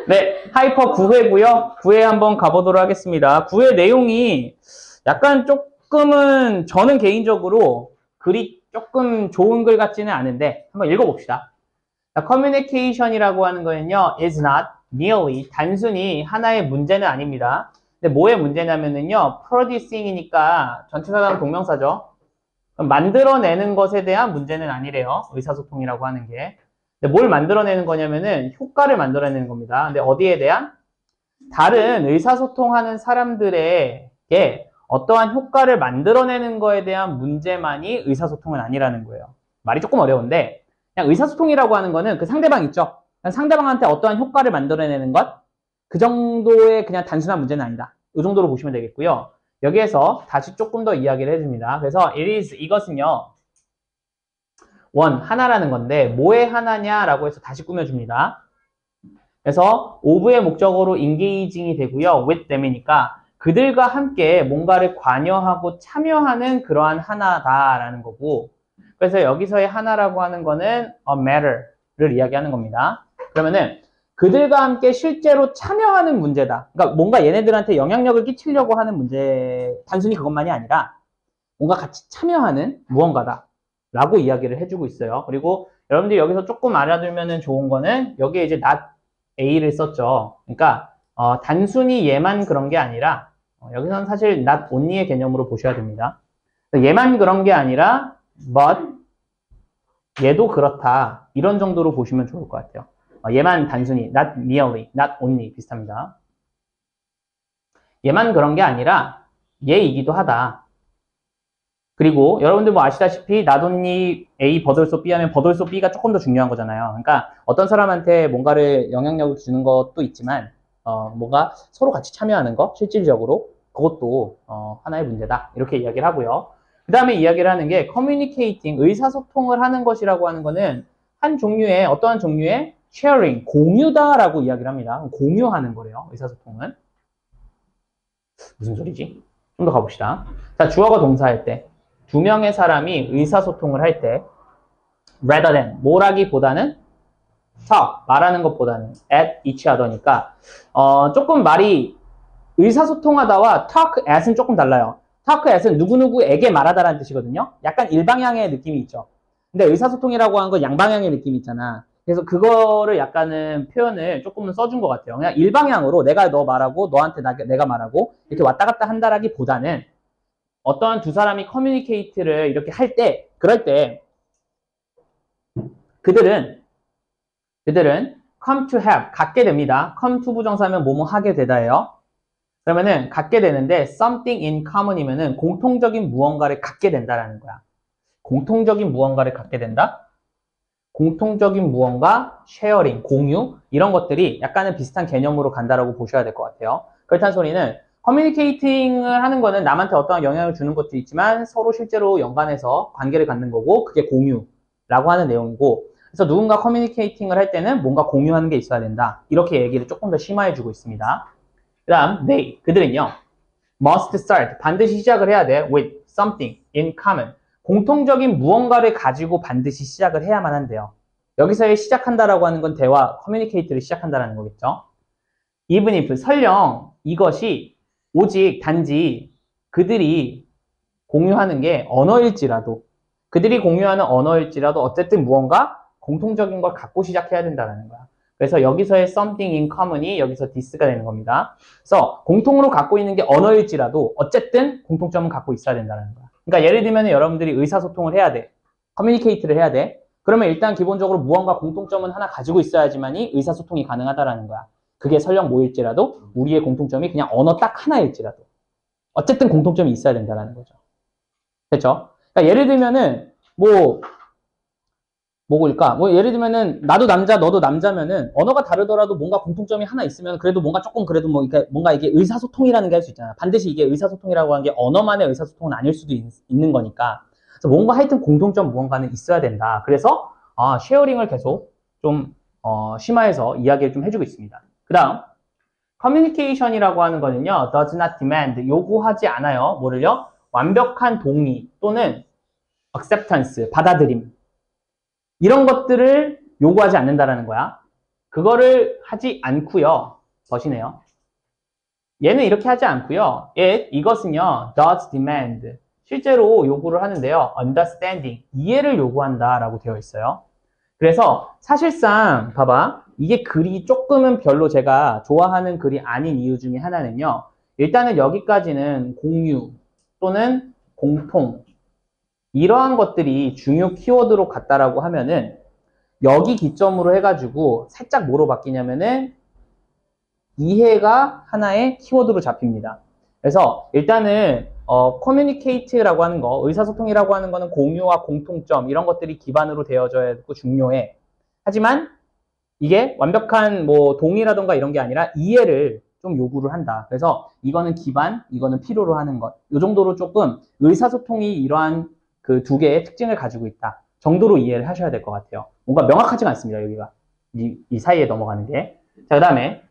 네, 하이퍼 9회고요. 9회 한번 가보도록 하겠습니다. 9회 내용이 약간 조금은 저는 개인적으로 글이 조금 좋은 글 같지는 않은데 한번 읽어봅시다. 커뮤니케이션이라고 하는 거는요, is not merely 단순히 하나의 문제는 아닙니다. 근데 뭐의 문제냐면은요, producing이니까 전치사랑 동명사죠. 만들어내는 것에 대한 문제는 아니래요. 의사소통이라고 하는 게. 근데 뭘 만들어내는 거냐면은 효과를 만들어내는 겁니다. 근데 어디에 대한? 다른 의사소통하는 사람들에게 어떠한 효과를 만들어내는 거에 대한 문제만이 의사소통은 아니라는 거예요. 말이 조금 어려운데 그냥 의사소통이라고 하는 거는 그 상대방 있죠. 상대방한테 어떠한 효과를 만들어내는 것? 그 정도의 그냥 단순한 문제는 아니다. 이 정도로 보시면 되겠고요. 여기에서 다시 조금 더 이야기를 해줍니다. 그래서 it is 이것은요. 원, 하나라는 건데 뭐의 하나냐라고 해서 다시 꾸며줍니다. 그래서 of의 목적어로 engaging이 되고요. with them이니까 그들과 함께 뭔가를 관여하고 참여하는 그러한 하나다라는 거고 그래서 여기서의 하나라고 하는 거는 a matter를 이야기하는 겁니다. 그러면은 그들과 함께 실제로 참여하는 문제다. 그러니까 뭔가 얘네들한테 영향력을 끼치려고 하는 문제, 단순히 그것만이 아니라 뭔가 같이 참여하는 무언가다. 라고 이야기를 해주고 있어요. 그리고 여러분들이 여기서 조금 알아두면 좋은 거는 여기에 이제 not A를 썼죠. 그러니까 단순히 얘만 그런 게 아니라 여기서는 사실 not only의 개념으로 보셔야 됩니다. 얘만 그런 게 아니라 but 얘도 그렇다. 이런 정도로 보시면 좋을 것 같아요. 얘만 단순히 not merely, not only 비슷합니다. 얘만 그런 게 아니라 얘이기도 하다. 그리고 여러분들 뭐 아시다시피 not only A but also B 하면 but also B가 조금 더 중요한 거잖아요. 그러니까 어떤 사람한테 뭔가를 영향력을 주는 것도 있지만 뭔가 서로 같이 참여하는 거 실질적으로 그것도 하나의 문제다. 이렇게 이야기를 하고요. 그 다음에 이야기를 하는 게 communicating, 의사소통을 하는 것이라고 하는 거는 한 종류의 어떠한 종류의 sharing, 공유다라고 이야기를 합니다. 공유하는 거래요. 의사소통은. 무슨 소리지? 좀 더 가봅시다. 자, 주어가 동사할 때 두 명의 사람이 의사소통을 할 때 rather than, 뭐라기보다는 talk, 말하는 것보다는 at each other니까 조금 말이 의사소통하다와 talk at은 조금 달라요. talk at은 누구누구에게 말하다라는 뜻이거든요. 약간 일방향의 느낌이 있죠. 근데 의사소통이라고 하는 건 양방향의 느낌이 있잖아. 그래서 그거를 약간은 표현을 조금은 써준 것 같아요. 그냥 일방향으로 내가 너 말하고 너한테 내가 말하고 이렇게 왔다 갔다 한다라기보다는 어떠한 두 사람이 커뮤니케이트를 이렇게 할 때, 그럴 때 그들은 come to have, 갖게 됩니다. come to 부정사면 뭐뭐 하게 되다예요. 그러면은 갖게 되는데 something in common이면은 공통적인 무언가를 갖게 된다라는 거야. 공통적인 무언가를 갖게 된다? 공통적인 무언가, sharing, 공유 이런 것들이 약간은 비슷한 개념으로 간다라고 보셔야 될 것 같아요. 그렇다는 소리는 커뮤니케이팅을 하는 거는 남한테 어떠한 영향을 주는 것도 있지만 서로 실제로 연관해서 관계를 갖는 거고 그게 공유라고 하는 내용이고 그래서 누군가 커뮤니케이팅을 할 때는 뭔가 공유하는 게 있어야 된다. 이렇게 얘기를 조금 더 심화해주고 있습니다. 그 다음, they, 그들은요. must start, 반드시 시작을 해야 돼. with something in common. 공통적인 무언가를 가지고 반드시 시작을 해야만 한대요. 여기서의 시작한다라고 하는 건 대화, 커뮤니케이트를 시작한다라는 거겠죠. even if, 설령 이것이 오직 단지 그들이 공유하는 게 언어일지라도 그들이 공유하는 언어일지라도 어쨌든 무언가 공통적인 걸 갖고 시작해야 된다는 거야. 그래서 여기서의 something in common이 여기서 this가 되는 겁니다. 그래서 공통으로 갖고 있는 게 언어일지라도 어쨌든 공통점은 갖고 있어야 된다는 거야. 그러니까 예를 들면 여러분들이 의사소통을 해야 돼. 커뮤니케이트를 해야 돼. 그러면 일단 기본적으로 무언가 공통점은 하나 가지고 있어야지만이 의사소통이 가능하다라는 거야. 그게 설령 뭐일지라도 우리의 공통점이 그냥 언어 딱 하나일지라도 어쨌든 공통점이 있어야 된다는 거죠. 됐죠? 그러니까 예를 들면은 뭐일까? 뭐 예를 들면은 나도 남자 너도 남자면은 언어가 다르더라도 뭔가 공통점이 하나 있으면 그래도 뭔가 조금 그래도 뭔가 이게 의사소통이라는 게 할 수 있잖아. 반드시 이게 의사소통이라고 하는 게 언어만의 의사소통은 아닐 수도 있는 거니까. 그래서 뭔가 하여튼 공통점 무언가는 있어야 된다. 그래서 쉐어링을 계속 좀 심화해서 이야기를 좀 해주고 있습니다. 그 다음 커뮤니케이션이라고 하는 거는요. does not demand, 요구하지 않아요. 뭐를요? 완벽한 동의 또는 acceptance, 받아들임. 이런 것들을 요구하지 않는다라는 거야. 그거를 하지 않고요. 더시네요. 얘는 이렇게 하지 않고요. 이것은요. does demand. 실제로 요구를 하는데요. understanding. 이해를 요구한다라고 되어 있어요. 그래서 사실상 봐봐. 이게 글이 조금은 별로 제가 좋아하는 글이 아닌 이유 중에 하나는요. 일단은 여기까지는 공유 또는 공통 이러한 것들이 중요 키워드로 갔다라고 하면은 여기 기점으로 해가지고 살짝 뭐로 바뀌냐면은 이해가 하나의 키워드로 잡힙니다. 그래서 일단은 communicate라고 하는 거, 의사소통이라고 하는 거는 공유와 공통점 이런 것들이 기반으로 되어져야 되고 중요해. 하지만 이게 완벽한 뭐 동의라던가 이런 게 아니라 이해를 좀 요구를 한다. 그래서 이거는 기반, 이거는 필요로 하는 것. 이 정도로 조금 의사소통이 이러한 그 두 개의 특징을 가지고 있다. 정도로 이해를 하셔야 될 것 같아요. 뭔가 명확하지가 않습니다. 여기가. 이 사이에 넘어가는 게. 자, 그 다음에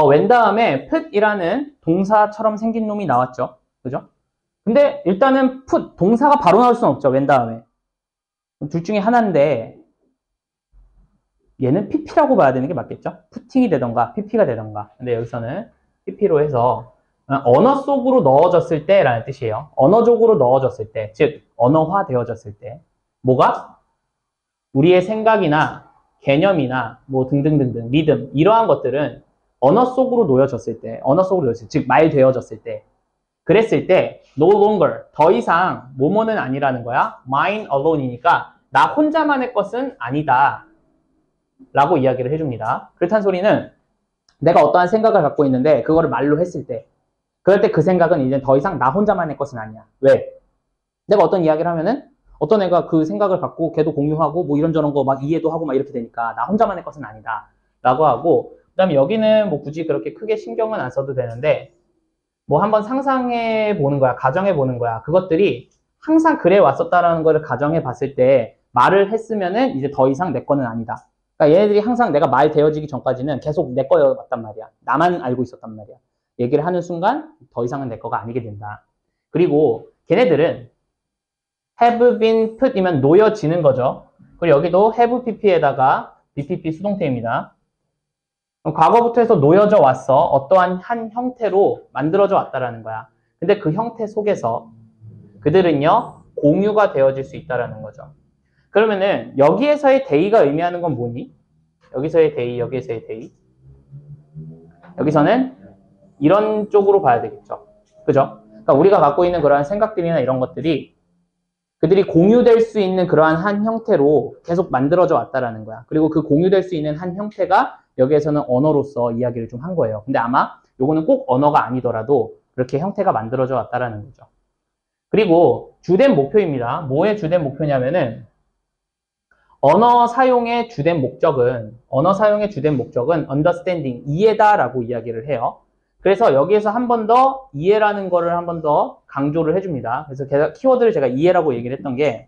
when 다음에 put이라는 동사처럼 생긴 놈이 나왔죠. 그죠? 근데 일단은 put, 동사가 바로 나올 수는 없죠. when 다음에. 둘 중에 하나인데 얘는 pp라고 봐야 되는 게 맞겠죠? putting이 되던가 pp가 되던가. 근데 여기서는 pp로 해서 언어 속으로 넣어졌을 때 라는 뜻이에요. 언어적으로 넣어졌을 때, 즉 언어화 되어졌을 때 뭐가? 우리의 생각이나 개념이나 뭐 등등등등 믿음 이러한 것들은 언어 속으로 놓여졌을 때, 언어 속으로 놓여졌을 때, 즉 말되어졌을 때 그랬을 때 no longer, 더 이상 뭐뭐는 아니라는 거야. mine alone이니까 나 혼자만의 것은 아니다 라고 이야기를 해줍니다. 그렇다는 소리는 내가 어떠한 생각을 갖고 있는데 그거를 말로 했을 때 그럴 때 그 생각은 이제 더 이상 나 혼자만의 것은 아니야. 왜? 내가 어떤 이야기를 하면은 어떤 애가 그 생각을 갖고 걔도 공유하고 뭐 이런저런 거 막 이해도 하고 막 이렇게 되니까 나 혼자만의 것은 아니다 라고 하고 그 다음에 여기는 뭐 굳이 그렇게 크게 신경은 안 써도 되는데 뭐 한번 상상해 보는 거야. 가정해 보는 거야. 그것들이 항상 그래 왔었다라는 거를 가정해 봤을 때 말을 했으면은 이제 더 이상 내 거는 아니다. 그러니까 얘네들이 항상 내가 말 되어지기 전까지는 계속 내 거였단 말이야. 나만 알고 있었단 말이야. 얘기를 하는 순간 더 이상은 내 거가 아니게 된다. 그리고 걔네들은 have been put이면 놓여지는 거죠. 그리고 여기도 have pp에다가 bpp 수동태입니다. 과거부터 해서 놓여져 왔어. 어떠한 한 형태로 만들어져 왔다라는 거야. 근데 그 형태 속에서 그들은요, 공유가 되어질 수 있다라는 거죠. 그러면은 여기에서의 대의가 의미하는 건 뭐니? 여기서의 대의, 여기에서의 대의. 여기서는 이런 쪽으로 봐야 되겠죠. 그죠? 그러니까 우리가 갖고 있는 그러한 생각들이나 이런 것들이 그들이 공유될 수 있는 그러한 한 형태로 계속 만들어져 왔다라는 거야. 그리고 그 공유될 수 있는 한 형태가 여기에서는 언어로서 이야기를 좀 한 거예요. 근데 아마 요거는 꼭 언어가 아니더라도 그렇게 형태가 만들어져 왔다라는 거죠. 그리고 주된 목표입니다. 뭐의 주된 목표냐면은 언어 사용의 주된 목적은 understanding, 이해다라고 이야기를 해요. 그래서 여기에서 한 번 더 이해라는 거를 한 번 더 강조를 해줍니다. 그래서 키워드를 제가 이해라고 얘기를 했던 게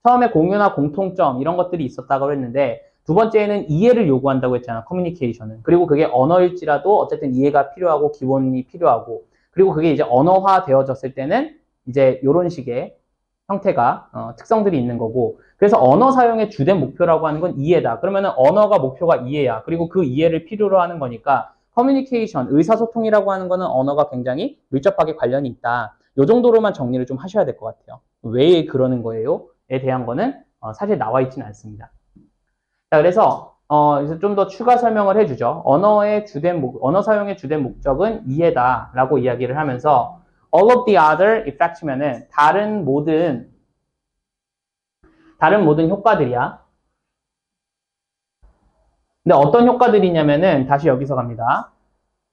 처음에 공유나 공통점 이런 것들이 있었다고 했는데 두 번째에는 이해를 요구한다고 했잖아. 커뮤니케이션은. 그리고 그게 언어일지라도 어쨌든 이해가 필요하고 기본이 필요하고 그리고 그게 이제 언어화 되어졌을 때는 이제 이런 식의 형태가 특성들이 있는 거고 그래서 언어 사용의 주된 목표라고 하는 건 이해다. 그러면은 언어가 목표가 이해야. 그리고 그 이해를 필요로 하는 거니까 커뮤니케이션, 의사소통이라고 하는 거는 언어가 굉장히 밀접하게 관련이 있다. 이 정도로만 정리를 좀 하셔야 될 것 같아요. 왜 그러는 거예요? 에 대한 거는 사실 나와 있지는 않습니다. 자, 그래서 좀 더 추가 설명을 해주죠. 언어 사용의 주된 목적은 이해다라고 이야기를 하면서 all of the other effects면은 다른 모든 효과들이야. 근데 어떤 효과들이냐면은 다시 여기서 갑니다.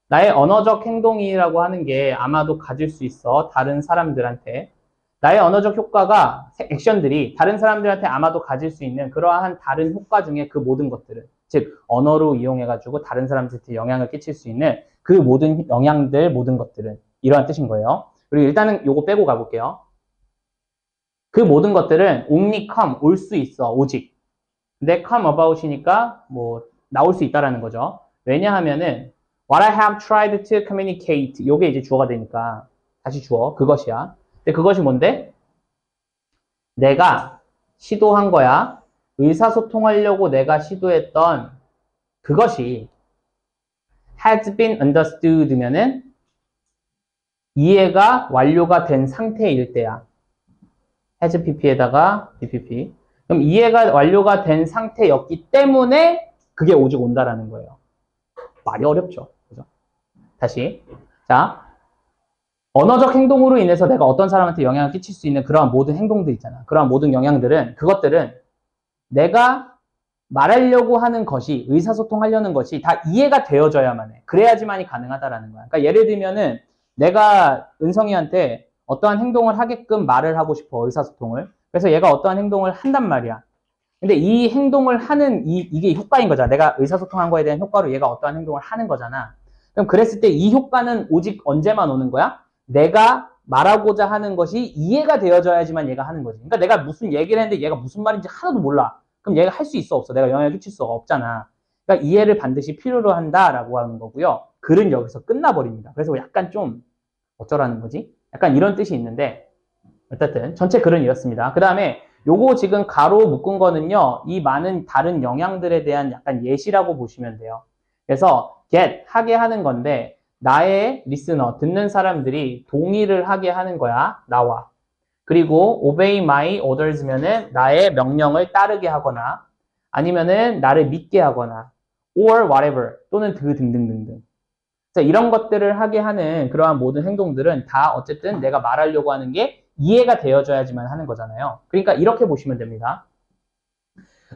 나의 언어적 행동이라고 하는 게 아마도 가질 수 있어. 다른 사람들한테. 나의 언어적 효과가, 액션들이 다른 사람들한테 아마도 가질 수 있는 그러한 다른 효과 중에 그 모든 것들은, 즉 언어로 이용해가지고 다른 사람들한테 영향을 끼칠 수 있는 그 모든 영향들, 모든 것들은 이러한 뜻인 거예요. 그리고 일단은 요거 빼고 가볼게요. 그 모든 것들은 only come, 올 수 있어, 오직. 근데 come about이니까 뭐 나올 수 있다라는 거죠. 왜냐하면은 what I have tried to communicate 요게 이제 주어가 되니까 다시 주어, 그것이야. 근데 그것이 뭔데? 내가 시도한 거야. 의사소통하려고 내가 시도했던 그것이 has been understood면은 이해가 완료가 된 상태일 때야. has pp에다가 bpp. 그럼 이해가 완료가 된 상태였기 때문에 그게 오직 온다라는 거예요. 말이 어렵죠. 그죠? 다시. 자, 언어적 행동으로 인해서 내가 어떤 사람한테 영향을 끼칠 수 있는 그러한 모든 행동들 있잖아. 그러한 모든 영향들은, 그것들은 내가 말하려고 하는 것이, 의사소통하려는 것이 다 이해가 되어져야만 해. 그래야지만이 가능하다라는 거야. 그러니까 예를 들면은 내가 은성이한테 어떠한 행동을 하게끔 말을 하고 싶어, 의사소통을. 그래서 얘가 어떠한 행동을 한단 말이야. 근데 이 행동을 하는, 이게 효과인 거잖아. 내가 의사소통한 거에 대한 효과로 얘가 어떠한 행동을 하는 거잖아. 그럼 그랬을 때 이 효과는 오직 언제만 오는 거야? 내가 말하고자 하는 것이 이해가 되어져야지만 얘가 하는 거지. 그러니까 내가 무슨 얘기를 했는데 얘가 무슨 말인지 하나도 몰라. 그럼 얘가 할 수 있어, 없어? 내가 영향을 끼칠 수가 없잖아. 그러니까 이해를 반드시 필요로 한다라고 하는 거고요. 글은 여기서 끝나버립니다. 그래서 약간 좀 어쩌라는 거지? 약간 이런 뜻이 있는데 어쨌든 전체 글은 이렇습니다. 그 다음에 요거 지금 가로 묶은 거는요. 이 많은 다른 영향들에 대한 약간 예시라고 보시면 돼요. 그래서 get, 하게 하는 건데 나의 리스너, 듣는 사람들이 동의를 하게 하는 거야. 나와. 그리고 obey my orders면은 나의 명령을 따르게 하거나 아니면은 나를 믿게 하거나 or whatever 또는 그 등등등등. 그래서 이런 것들을 하게 하는 그러한 모든 행동들은 다 어쨌든 내가 말하려고 하는 게 이해가 되어져야지만 하는 거잖아요. 그러니까 이렇게 보시면 됩니다.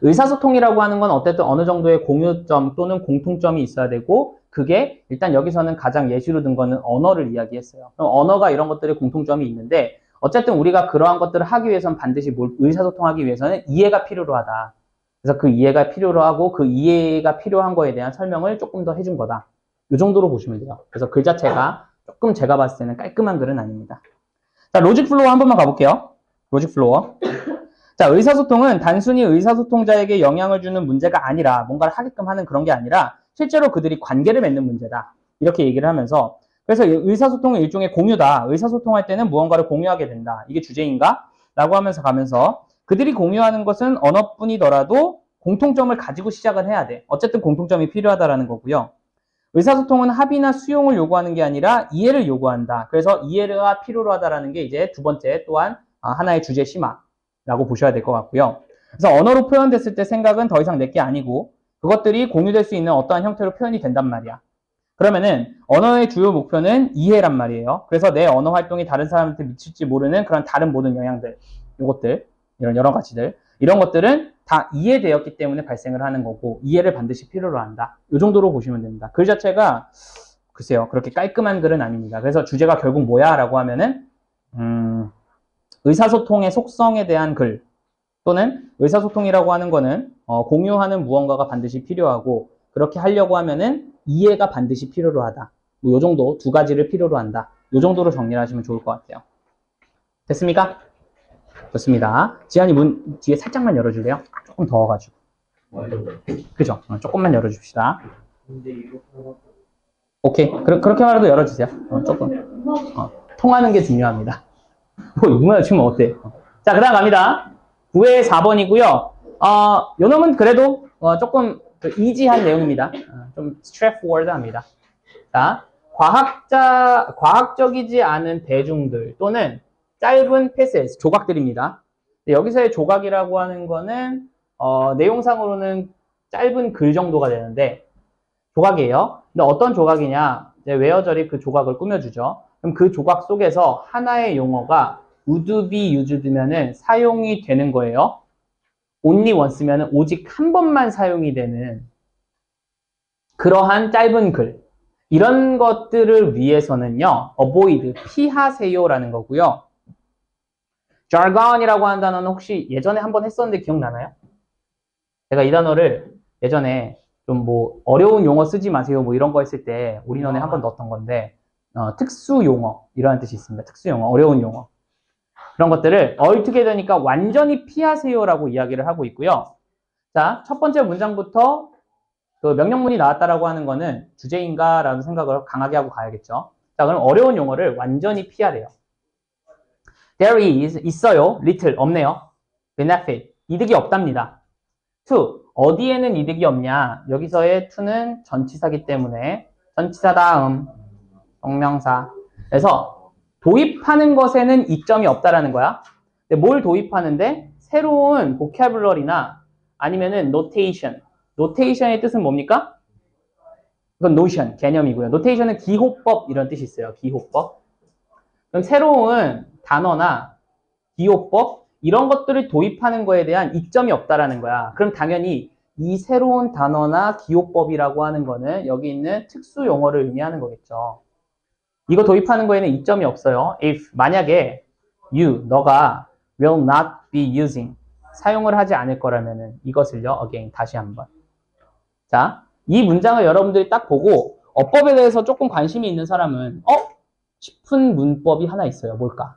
의사소통이라고 하는 건 어쨌든 어느 정도의 공유점 또는 공통점이 있어야 되고 그게 일단 여기서는 가장 예시로 든 거는 언어를 이야기했어요. 그럼 언어가 이런 것들의 공통점이 있는데 어쨌든 우리가 그러한 것들을 하기 위해서는 반드시 의사소통하기 위해서는 이해가 필요로 하다. 그래서 그 이해가 필요로 하고 그 이해가 필요한 거에 대한 설명을 조금 더 해준 거다. 이 정도로 보시면 돼요. 그래서 글 자체가 조금 제가 봤을 때는 깔끔한 글은 아닙니다. 자, 로직 플로어 한 번만 가볼게요. 로직 플로어. 자, 의사소통은 단순히 의사소통자에게 영향을 주는 문제가 아니라 뭔가를 하게끔 하는 그런 게 아니라 실제로 그들이 관계를 맺는 문제다. 이렇게 얘기를 하면서 그래서 의사소통은 일종의 공유다. 의사소통할 때는 무언가를 공유하게 된다. 이게 주제인가? 라고 하면서 가면서 그들이 공유하는 것은 언어뿐이더라도 공통점을 가지고 시작을 해야 돼. 어쨌든 공통점이 필요하다라는 거고요. 의사소통은 합의나 수용을 요구하는 게 아니라 이해를 요구한다. 그래서 이해가 필요로 하다라는 게 이제 두 번째 또한 하나의 주제 심화라고 보셔야 될 것 같고요. 그래서 언어로 표현됐을 때 생각은 더 이상 내게 아니고 그것들이 공유될 수 있는 어떠한 형태로 표현이 된단 말이야. 그러면은 언어의 주요 목표는 이해란 말이에요. 그래서 내 언어 활동이 다른 사람한테 미칠지 모르는 그런 다른 모든 영향들, 요것들, 이런 여러 가지들, 이런 것들은 다 이해되었기 때문에 발생을 하는 거고 이해를 반드시 필요로 한다. 이 정도로 보시면 됩니다. 글 자체가 글쎄요 그렇게 깔끔한 글은 아닙니다. 그래서 주제가 결국 뭐야 라고 하면은 의사소통의 속성에 대한 글 또는 의사소통이라고 하는 거는 공유하는 무언가가 반드시 필요하고 그렇게 하려고 하면은 이해가 반드시 필요로 하다. 뭐 이 정도 두 가지를 필요로 한다. 이 정도로 정리를 하시면 좋을 것 같아요. 됐습니까? 좋습니다. 지한이 문 뒤에 살짝만 열어줄래요? 조금 더워가지고. 그죠? 조금만 열어줍시다. 오케이. 그렇게 말해도 열어주세요. 조금. 통하는 게 중요합니다. 뭐, 이거만 치면 어때? 자, 그 다음 갑니다. 9회 4번이고요. 요 놈은 그래도, 조금, 이지한 내용입니다. 좀 straightforward 합니다. 자, 과학적이지 않은 대중들 또는 짧은 패세지, 조각들입니다. 여기서의 조각이라고 하는 거는, 내용상으로는 짧은 글 정도가 되는데, 조각이에요. 근데 어떤 조각이냐? 이제 웨어절이 그 조각을 꾸며주죠. 그럼 그 조각 속에서 하나의 용어가 would be used면은 사용이 되는 거예요. only once면은 오직 한 번만 사용이 되는 그러한 짧은 글. 이런 것들을 위해서는요, avoid, 피하세요라는 거고요. jargon이라고 하는 단어는 혹시 예전에 한번 했었는데 기억나나요? 제가 이 단어를 예전에 좀 뭐 어려운 용어 쓰지 마세요 뭐 이런 거 했을 때 올인원에 한번 넣었던 건데 특수 용어 이라는 뜻이 있습니다. 특수 용어, 어려운 용어 그런 것들을 altogether니까 완전히 피하세요라고 이야기를 하고 있고요. 자, 첫 번째 문장부터 그 명령문이 나왔다라고 하는 거는 주제인가라는 생각을 강하게 하고 가야겠죠. 자, 그럼 어려운 용어를 완전히 피하래요. There is, 있어요. little, 없네요. benefit, 이득이 없답니다. to, 어디에는 이득이 없냐? 여기서의 to는 전치사기 때문에 전치사 다음 동명사. 그래서 도입하는 것에는 이점이 없다라는 거야. 근데 뭘 도입하는데? 새로운 보캐블러리나 아니면은 노테이션. 노테이션의 뜻은 뭡니까? 이건 노션, 개념이고요. 노테이션은 기호법 이런 뜻이 있어요. 기호법. 그럼 새로운 단어나 기호법 이런 것들을 도입하는 거에 대한 이점이 없다라는 거야. 그럼 당연히 이 새로운 단어나 기호법이라고 하는 거는 여기 있는 특수 용어를 의미하는 거겠죠. 이거 도입하는 거에는 이점이 없어요. If 만약에 너가 will not be using 사용을 하지 않을 거라면은 이것을요. again 다시 한번. 자, 이 문장을 여러분들이 딱 보고 어법에 대해서 조금 관심이 있는 사람은 싶은 문법이 하나 있어요. 뭘까?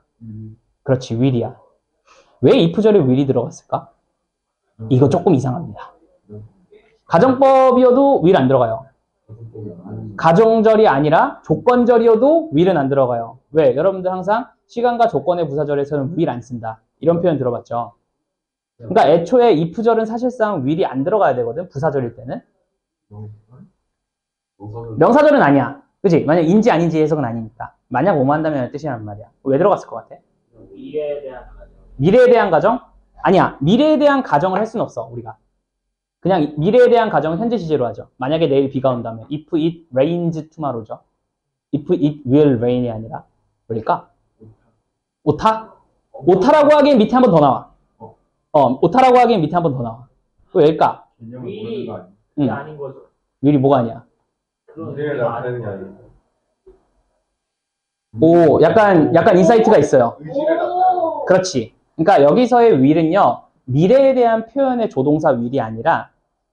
그렇지, will이야. 왜 if절에 will이 들어갔을까? 이거 조금 이상합니다. 가정법이어도 will 안 들어가요. 가정절이 아니라 조건절이어도 will은 안 들어가요. 왜? 여러분들 항상 시간과 조건의 부사절에서는 will 안 쓴다. 이런 표현 들어봤죠? 그러니까 애초에 if절은 사실상 will이 안 들어가야 되거든. 부사절일 때는. 명사절은 아니야. 그치? 만약 인지 아닌지 해석은 아니니까. 만약 오만한다면 뜻이란 말이야. 왜 들어갔을 것 같아? 미래에 대한 가정. 미래에 대한 가정? 아니야. 미래에 대한 가정을 할 수는 없어, 우리가. 그냥 미래에 대한 가정은 현재 시제로 하죠. 만약에 내일 비가 온다면 if it rains tomorrow죠. if it will rain이 아니라 뭘까? 오타? 오타라고 하기엔 밑에 한 번 더 나와. 오타라고 하기엔 밑에 한 번 더 나와. 왜일까? 미리 아닌 거죠. will이 뭐가 아니야? 미래를 나타내는 게 아니고 오, 약간 인사이트가 있어요. 의지를 나타내는 그렇지. 그러니까 여기서의 will은요, 미래에 대한 표현의 조동사 will이 아니라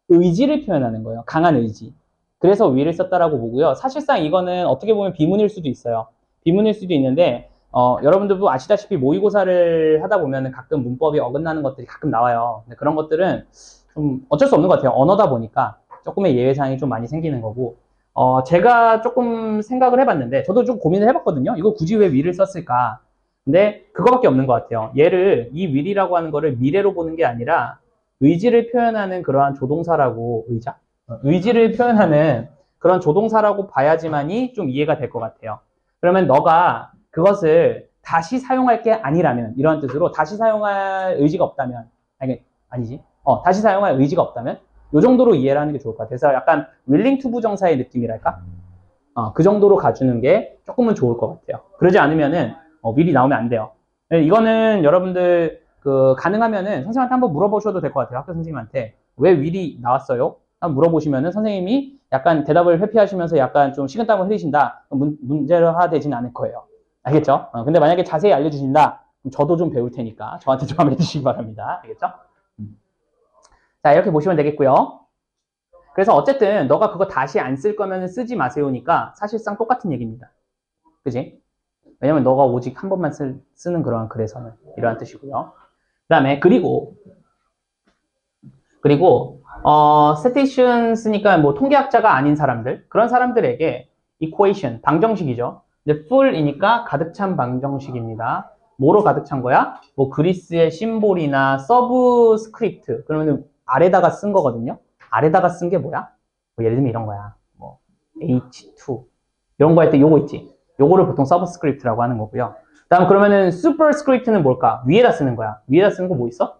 의지를 표현하는 거예요. 강한 의지. 그래서 will을 썼다라고 보고요. 사실상 이거는 어떻게 보면 비문일 수도 있어요. 비문일 수도 있는데, 여러분들도 아시다시피 모의고사를 하다 보면 가끔 문법이 어긋나는 것들이 가끔 나와요. 근데 그런 것들은 좀 어쩔 수 없는 것 같아요. 언어다 보니까 조금의 예외사항이 좀 많이 생기는 거고, 제가 조금 생각을 해봤는데, 저도 좀 고민을 해봤거든요. 이거 굳이 왜 will을 썼을까? 근데 그거밖에 없는 것 같아요. 얘를 이 will이라고 하는 거를 미래로 보는 게 아니라 의지를 표현하는 그러한 조동사라고 의지를 표현하는 그런 조동사라고 봐야지만이 좀 이해가 될 것 같아요. 그러면 너가 그것을 다시 사용할 게 아니라면 이런 뜻으로 다시 사용할 의지가 없다면 아니지. 다시 사용할 의지가 없다면 이 정도로 이해를 하는 게 좋을 것 같아요. 그래서 약간 willing to 부정사의 느낌이랄까? 그 정도로 가주는 게 조금은 좋을 것 같아요. 그러지 않으면은 will이 나오면 안 돼요. 이거는 여러분들 가능하면은 선생님한테 한번 물어보셔도 될 것 같아요. 학교 선생님한테 왜 will이 나왔어요? 한번 물어보시면은 선생님이 약간 대답을 회피하시면서 약간 좀 식은땀을 흘리신다. 문제화 되지는 않을 거예요. 알겠죠? 근데 만약에 자세히 알려주신다. 그럼 저도 좀 배울 테니까 저한테 좀 한번 해주시기 바랍니다. 알겠죠? 자, 이렇게 보시면 되겠고요. 그래서 어쨌든 너가 그거 다시 안 쓸 거면 쓰지 마세요니까 사실상 똑같은 얘기입니다. 그지? 왜냐면 너가 오직 한 번만 쓰는 그런 글에서는 이러한 뜻이고요. 그 다음에 그리고 스테이션 쓰니까 뭐 통계학자가 아닌 사람들 그런 사람들에게 equation 방정식이죠. 근데 full이니까 가득 찬 방정식입니다. 뭐로 가득 찬 거야? 뭐 그리스의 심볼이나 서브스크립트 그러면 아래다가 쓴 거거든요. 아래다가 쓴 게 뭐야? 뭐 예를 들면 이런 거야. 뭐 H2 이런 거 할 때 요거 있지. 요거를 보통 서브스크립트라고 하는 거고요. 다음 그러면은 슈퍼스크립트는 뭘까? 위에다 쓰는 거야. 위에다 쓰는 거 뭐 있어?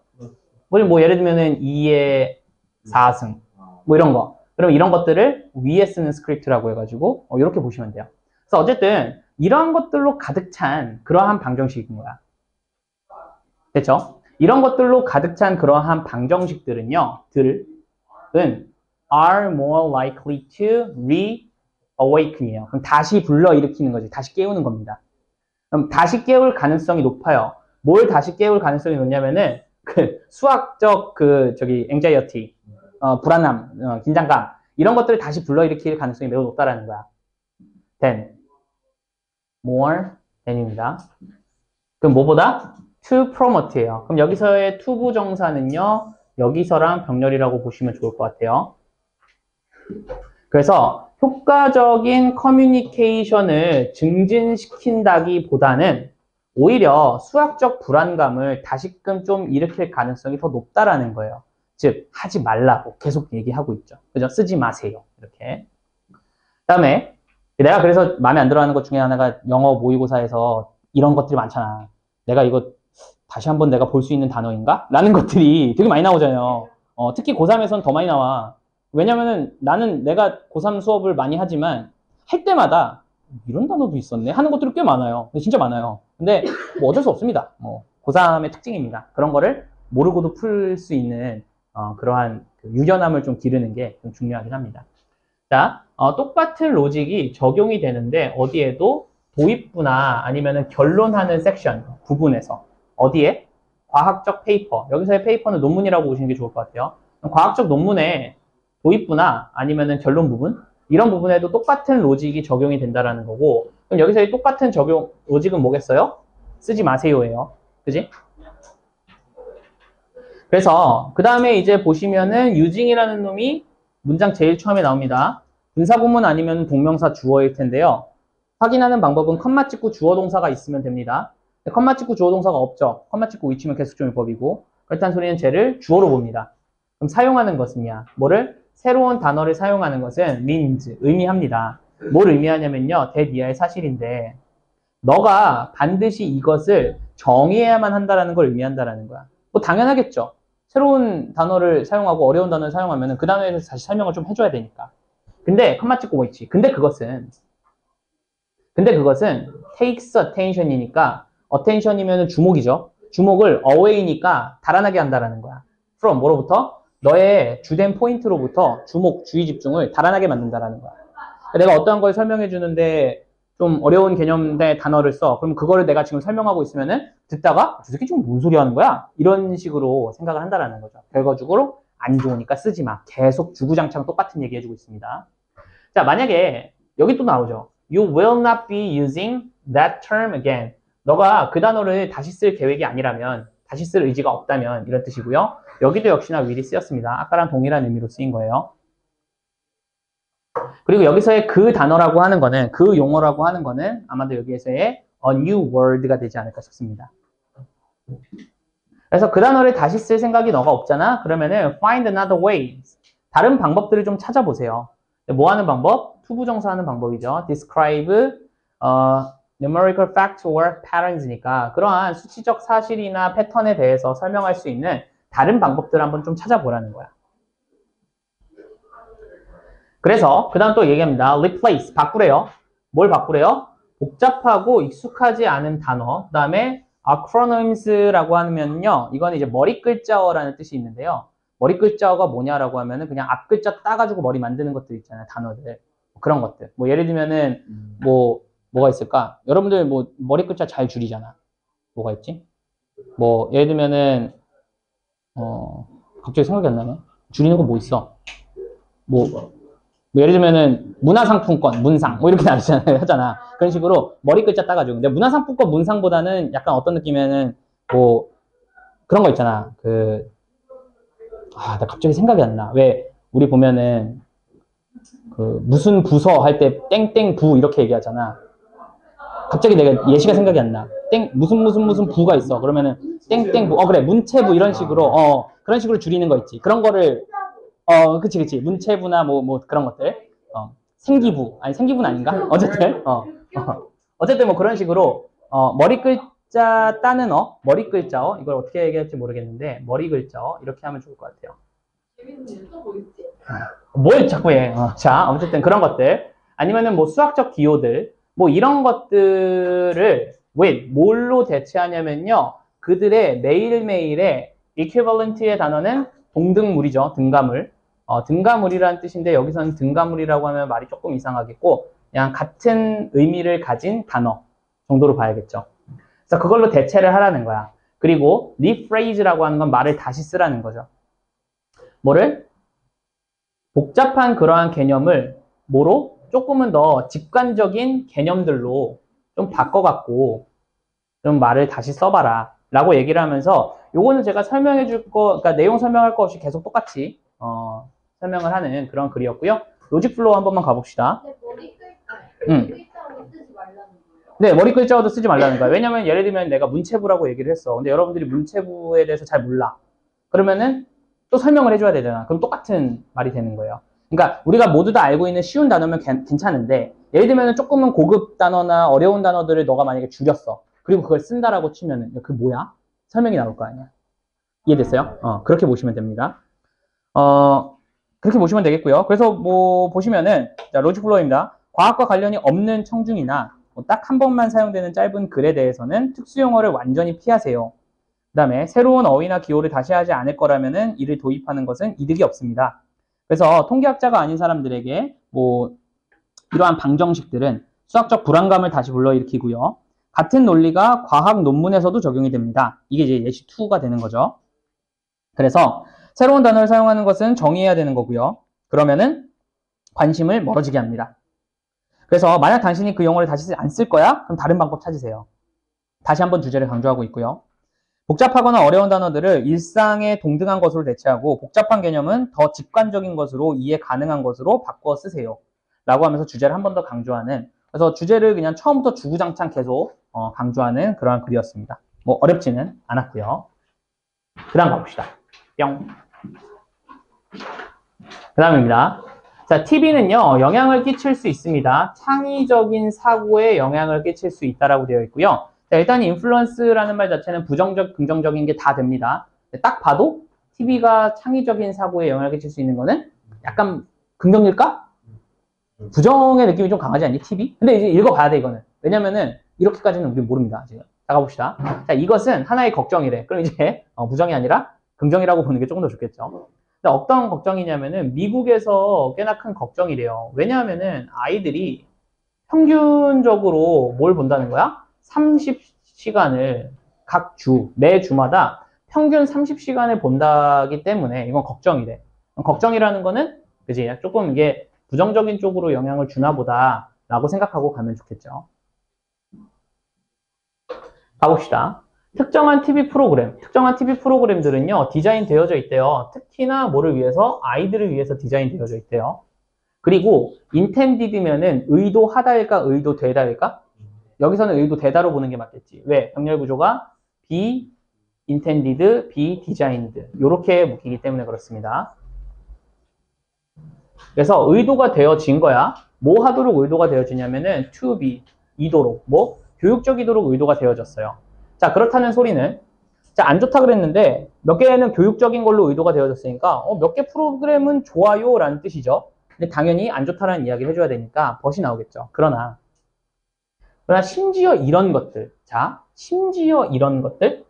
뭐 예를 들면은 2의 4승 뭐 이런 거. 그럼 이런 것들을 위에 쓰는 스크립트라고 해가지고 이렇게 보시면 돼요. 그래서 어쨌든 이러한 것들로 가득 찬 그러한 방정식인 거야. 됐죠? 이런 것들로 가득 찬 그러한 방정식들은요, are more likely to reawaken이에요. 그럼 다시 불러일으키는 거지. 다시 깨우는 겁니다. 그럼 다시 깨울 가능성이 높아요. 뭘 다시 깨울 가능성이 높냐면은 수학적 anxiety, 불안함, 긴장감 이런 것들을 다시 불러일으킬 가능성이 매우 높다라는 거야. than, more than입니다. 그럼 뭐보다? to promote예요. 그럼 여기서의 to 부정사는요. 여기서랑 병렬이라고 보시면 좋을 것 같아요. 그래서 효과적인 커뮤니케이션을 증진시킨다기보다는 오히려 수학적 불안감을 다시금 좀 일으킬 가능성이 더 높다라는 거예요. 즉 하지 말라고 계속 얘기하고 있죠. 그죠? 쓰지 마세요. 이렇게. 그다음에 내가 그래서 마음에 안 들어하는 것 중에 하나가 영어 모의고사에서 이런 것들이 많잖아. 내가 이거 다시 한번 내가 볼 수 있는 단어인가? 라는 것들이 되게 많이 나오잖아요. 특히 고3에선 더 많이 나와. 왜냐면은 나는 내가 고3 수업을 많이 하지만 할 때마다 이런 단어도 있었네 하는 것들이 꽤 많아요. 진짜 많아요. 근데 뭐 어쩔 수 없습니다. 고3의 특징입니다. 그런 거를 모르고도 풀 수 있는 그러한 그 유연함을 좀 기르는 게 좀 중요하긴 합니다. 자, 똑같은 로직이 적용이 되는데 어디에도 도입부나 아니면은 결론하는 섹션 부분에서 어디에? 과학적 페이퍼. 여기서의 페이퍼는 논문이라고 보시는 게 좋을 것 같아요. 과학적 논문에 도입부나 아니면은 결론 부분 이런 부분에도 똑같은 로직이 적용이 된다라는 거고 그럼 여기서의 똑같은 적용 로직은 뭐겠어요? 쓰지 마세요예요. 그지? 그래서 그 다음에 이제 보시면은 using이라는 놈이 문장 제일 처음에 나옵니다. 분사구문 아니면 동명사 주어일 텐데요. 확인하는 방법은 컴마 찍고 주어 동사가 있으면 됩니다. 컴마 찍고 주어 동사가 없죠. 컴마 찍고 위치면 계속적용법이고 그렇다는 소리는 쟤를 주어로 봅니다. 그럼 사용하는 것은요. 뭐를? 새로운 단어를 사용하는 것은 means, 의미합니다. 뭘 의미하냐면요. 대이하의 사실인데 너가 반드시 이것을 정의해야만 한다는 걸 의미한다는 거야. 뭐 당연하겠죠. 새로운 단어를 사용하고 어려운 단어를 사용하면 그 단어에 대해서 다시 설명을 좀 해줘야 되니까. 근데 컴마 찍고 있지. 근데 그것은 takes attention이니까 attention이면 주목이죠. 주목을 away니까 달아나게 한다라는 거야. from 뭐로부터? 너의 주된 포인트로부터 주목, 주의 집중을 달아나게 만든다라는 거야. 내가 어떠한 걸 설명해 주는데 좀 어려운 개념의 단어를 써. 그럼 그거를 내가 지금 설명하고 있으면은 듣다가 저 새끼 지금 뭔 소리 하는 거야? 이런 식으로 생각을 한다라는 거죠. 결과적으로 안 좋으니까 쓰지 마. 계속 주구장창 똑같은 얘기 해주고 있습니다. 자, 만약에 여기 또 나오죠. You will not be using that term again. 너가 그 단어를 다시 쓸 계획이 아니라면, 다시 쓸 의지가 없다면 이런 뜻이고요. 여기도 역시나 will이 쓰였습니다. 아까랑 동일한 의미로 쓰인 거예요. 그리고 여기서의 그 단어라고 하는 거는, 그 용어라고 하는 거는 아마도 여기에서의 a new word가 되지 않을까 싶습니다. 그래서 그 단어를 다시 쓸 생각이 너가 없잖아? 그러면은 find another way. 다른 방법들을 좀 찾아보세요. 뭐 하는 방법? 투부정사 하는 방법이죠. describe numerical facts or patterns니까 그러한 수치적 사실이나 패턴에 대해서 설명할 수 있는 다른 방법들을 한번 좀 찾아보라는 거야. 그래서 그 다음 또 얘기합니다. replace, 바꾸래요. 뭘 바꾸래요? 복잡하고 익숙하지 않은 단어, 그 다음에 acronyms라고 하면요. 이거는 이제 머리 글자어라는 뜻이 있는데요. 머리 글자어가 뭐냐라고 하면은 그냥 앞 글자 따가지고 머리 만드는 것들 있잖아요. 단어들. 그런 것들. 뭐 예를 들면은 뭐가 있을까? 여러분들 뭐 머리 글자 잘 줄이잖아. 뭐가 있지? 뭐 예를 들면은 갑자기 생각이 안 나네. 줄이는 거 뭐 있어? 뭐 예를 들면은 문화상품권, 문상 뭐 이렇게 나누잖아요. 하잖아. 그런 식으로 머리 글자 따가지고. 근데 문화상품권, 문상보다는 약간 어떤 느낌이면은 뭐 그런 거 있잖아. 나 갑자기 생각이 안 나. 왜 우리 보면은 무슨 부서 할 때 땡땡부 이렇게 얘기하잖아. 갑자기 내가 예시가 생각이 안 나. 무슨 부가 있어. 그러면은 땡땡부. 그래. 문체부 이런 식으로 그런 식으로 줄이는 거 있지. 그런 거를 그치. 문체부나 뭐 그런 것들. 생기부. 아니 생기부는 아닌가? 어쨌든 어쨌든 뭐 그런 식으로 머리 글자 따는 머리 글자어 이걸 어떻게 얘기할지 모르겠는데 머리 글자어 이렇게 하면 좋을 것 같아요. 뭘 자꾸 해. 자, 어쨌든 그런 것들. 아니면은 뭐 수학적 기호들. 뭐 이런 것들을 왜 뭘로 대체하냐면요. 그들의 매일매일의 equivalent의 단어는 동등물이죠. 등가물. 등가물이라는 뜻인데 여기서는 등가물이라고 하면 말이 조금 이상하겠고 그냥 같은 의미를 가진 단어 정도로 봐야겠죠. 그래서 그걸로 대체를 하라는 거야. 그리고 rephrase라고 하는 건 말을 다시 쓰라는 거죠. 뭐를? 복잡한 그러한 개념을 뭐로? 조금은 더 직관적인 개념들로 좀 바꿔갖고 좀 말을 다시 써봐라 라고 얘기를 하면서 요거는 제가 설명해 줄 거, 그러니까 내용 설명할 거 없이 계속 똑같이 설명을 하는 그런 글이었고요. 로직 플로우 한 번만 가봅시다. 글자로 쓰지 말라는 거예요? 네, 머리 글자로도 쓰지 말라는 거야. 왜냐면 예를 들면 내가 문체부라고 얘기를 했어. 근데 여러분들이 문체부에 대해서 잘 몰라. 그러면은 또 설명을 해줘야 되잖아. 그럼 똑같은 말이 되는 거예요. 그러니까 우리가 모두 다 알고 있는 쉬운 단어면 괜찮은데 예를 들면 조금은 고급 단어나 어려운 단어들을 너가 만약에 줄였어. 그리고 그걸 쓴다라고 치면은 그게 뭐야? 설명이 나올 거 아니야. 이해됐어요? 그렇게 보시면 됩니다. 그렇게 보시면 되겠고요. 그래서 뭐 보시면은 자, 로직 플로우입니다. 과학과 관련이 없는 청중이나 딱 한 번만 사용되는 짧은 글에 대해서는 특수용어를 완전히 피하세요. 그 다음에 새로운 어휘나 기호를 다시 하지 않을 거라면은 이를 도입하는 것은 이득이 없습니다. 그래서 통계학자가 아닌 사람들에게 뭐 이러한 방정식들은 수학적 불안감을 다시 불러일으키고요. 같은 논리가 과학 논문에서도 적용이 됩니다. 이게 이제 예시 2가 되는 거죠. 그래서 새로운 단어를 사용하는 것은 정의해야 되는 거고요. 그러면은 관심을 멀어지게 합니다. 그래서 만약 당신이 그 용어를 다시 안 쓸 거야? 그럼 다른 방법 찾으세요. 다시 한번 주제를 강조하고 있고요. 복잡하거나 어려운 단어들을 일상에 동등한 것으로 대체하고 복잡한 개념은 더 직관적인 것으로 이해 가능한 것으로 바꿔 쓰세요. 라고 하면서 주제를 한 번 더 강조하는, 그래서 주제를 그냥 처음부터 주구장창 계속 강조하는 그러한 글이었습니다. 뭐 어렵지는 않았고요. 그 다음 가봅시다. 뿅. 그 다음입니다. 자, TV는요, 영향을 끼칠 수 있습니다. 창의적인 사고에 영향을 끼칠 수 있다라고 되어 있고요. 자, 일단 인플루언스라는 말 자체는 부정적, 긍정적인 게 다 됩니다. 딱 봐도 TV가 창의적인 사고에 영향을 끼칠 수 있는 거는 약간 긍정일까? 부정의 느낌이 좀 강하지 않니? TV? 근데 이제 읽어봐야 돼, 이거는. 왜냐면은 이렇게까지는 우리 모릅니다. 지금. 자, 가봅시다. 자, 이것은 하나의 걱정이래. 그럼 이제 부정이 아니라 긍정이라고 보는 게 조금 더 좋겠죠. 근데 어떤 걱정이냐면은 미국에서 꽤나 큰 걱정이래요. 왜냐하면은 아이들이 평균적으로 뭘 본다는 거야? 30시간을 각 주, 매 주마다 평균 30시간을 본다기 때문에 이건 걱정이래. 걱정이라는 거는 그지? 조금 이게 부정적인 쪽으로 영향을 주나 보다 라고 생각하고 가면 좋겠죠. 가봅시다. 특정한 TV 프로그램들은요, 디자인 되어져 있대요. 특히나 뭐를 위해서? 아이들을 위해서 디자인 되어져 있대요. 그리고 intended면은 의도하다일까, 의도되다일까? 여기서는 의도되다로 보는 게 맞겠지. 왜? 병렬 구조가 be intended, be designed 이렇게 묶이기 때문에 그렇습니다. 그래서 의도가 되어진 거야. 뭐 하도록 의도가 되어지냐면은 to be, 이도록, 뭐 교육적이도록 의도가 되어졌어요. 자, 그렇다는 소리는 자, 안 좋다 그랬는데 몇 개는 교육적인 걸로 의도가 되어졌으니까 몇 개 프로그램은 좋아요 라는 뜻이죠. 근데 당연히 안 좋다라는 이야기를 해줘야 되니까 벗이 나오겠죠. 그러나 심지어 이런 것들, 자, 심지어 이런 것들,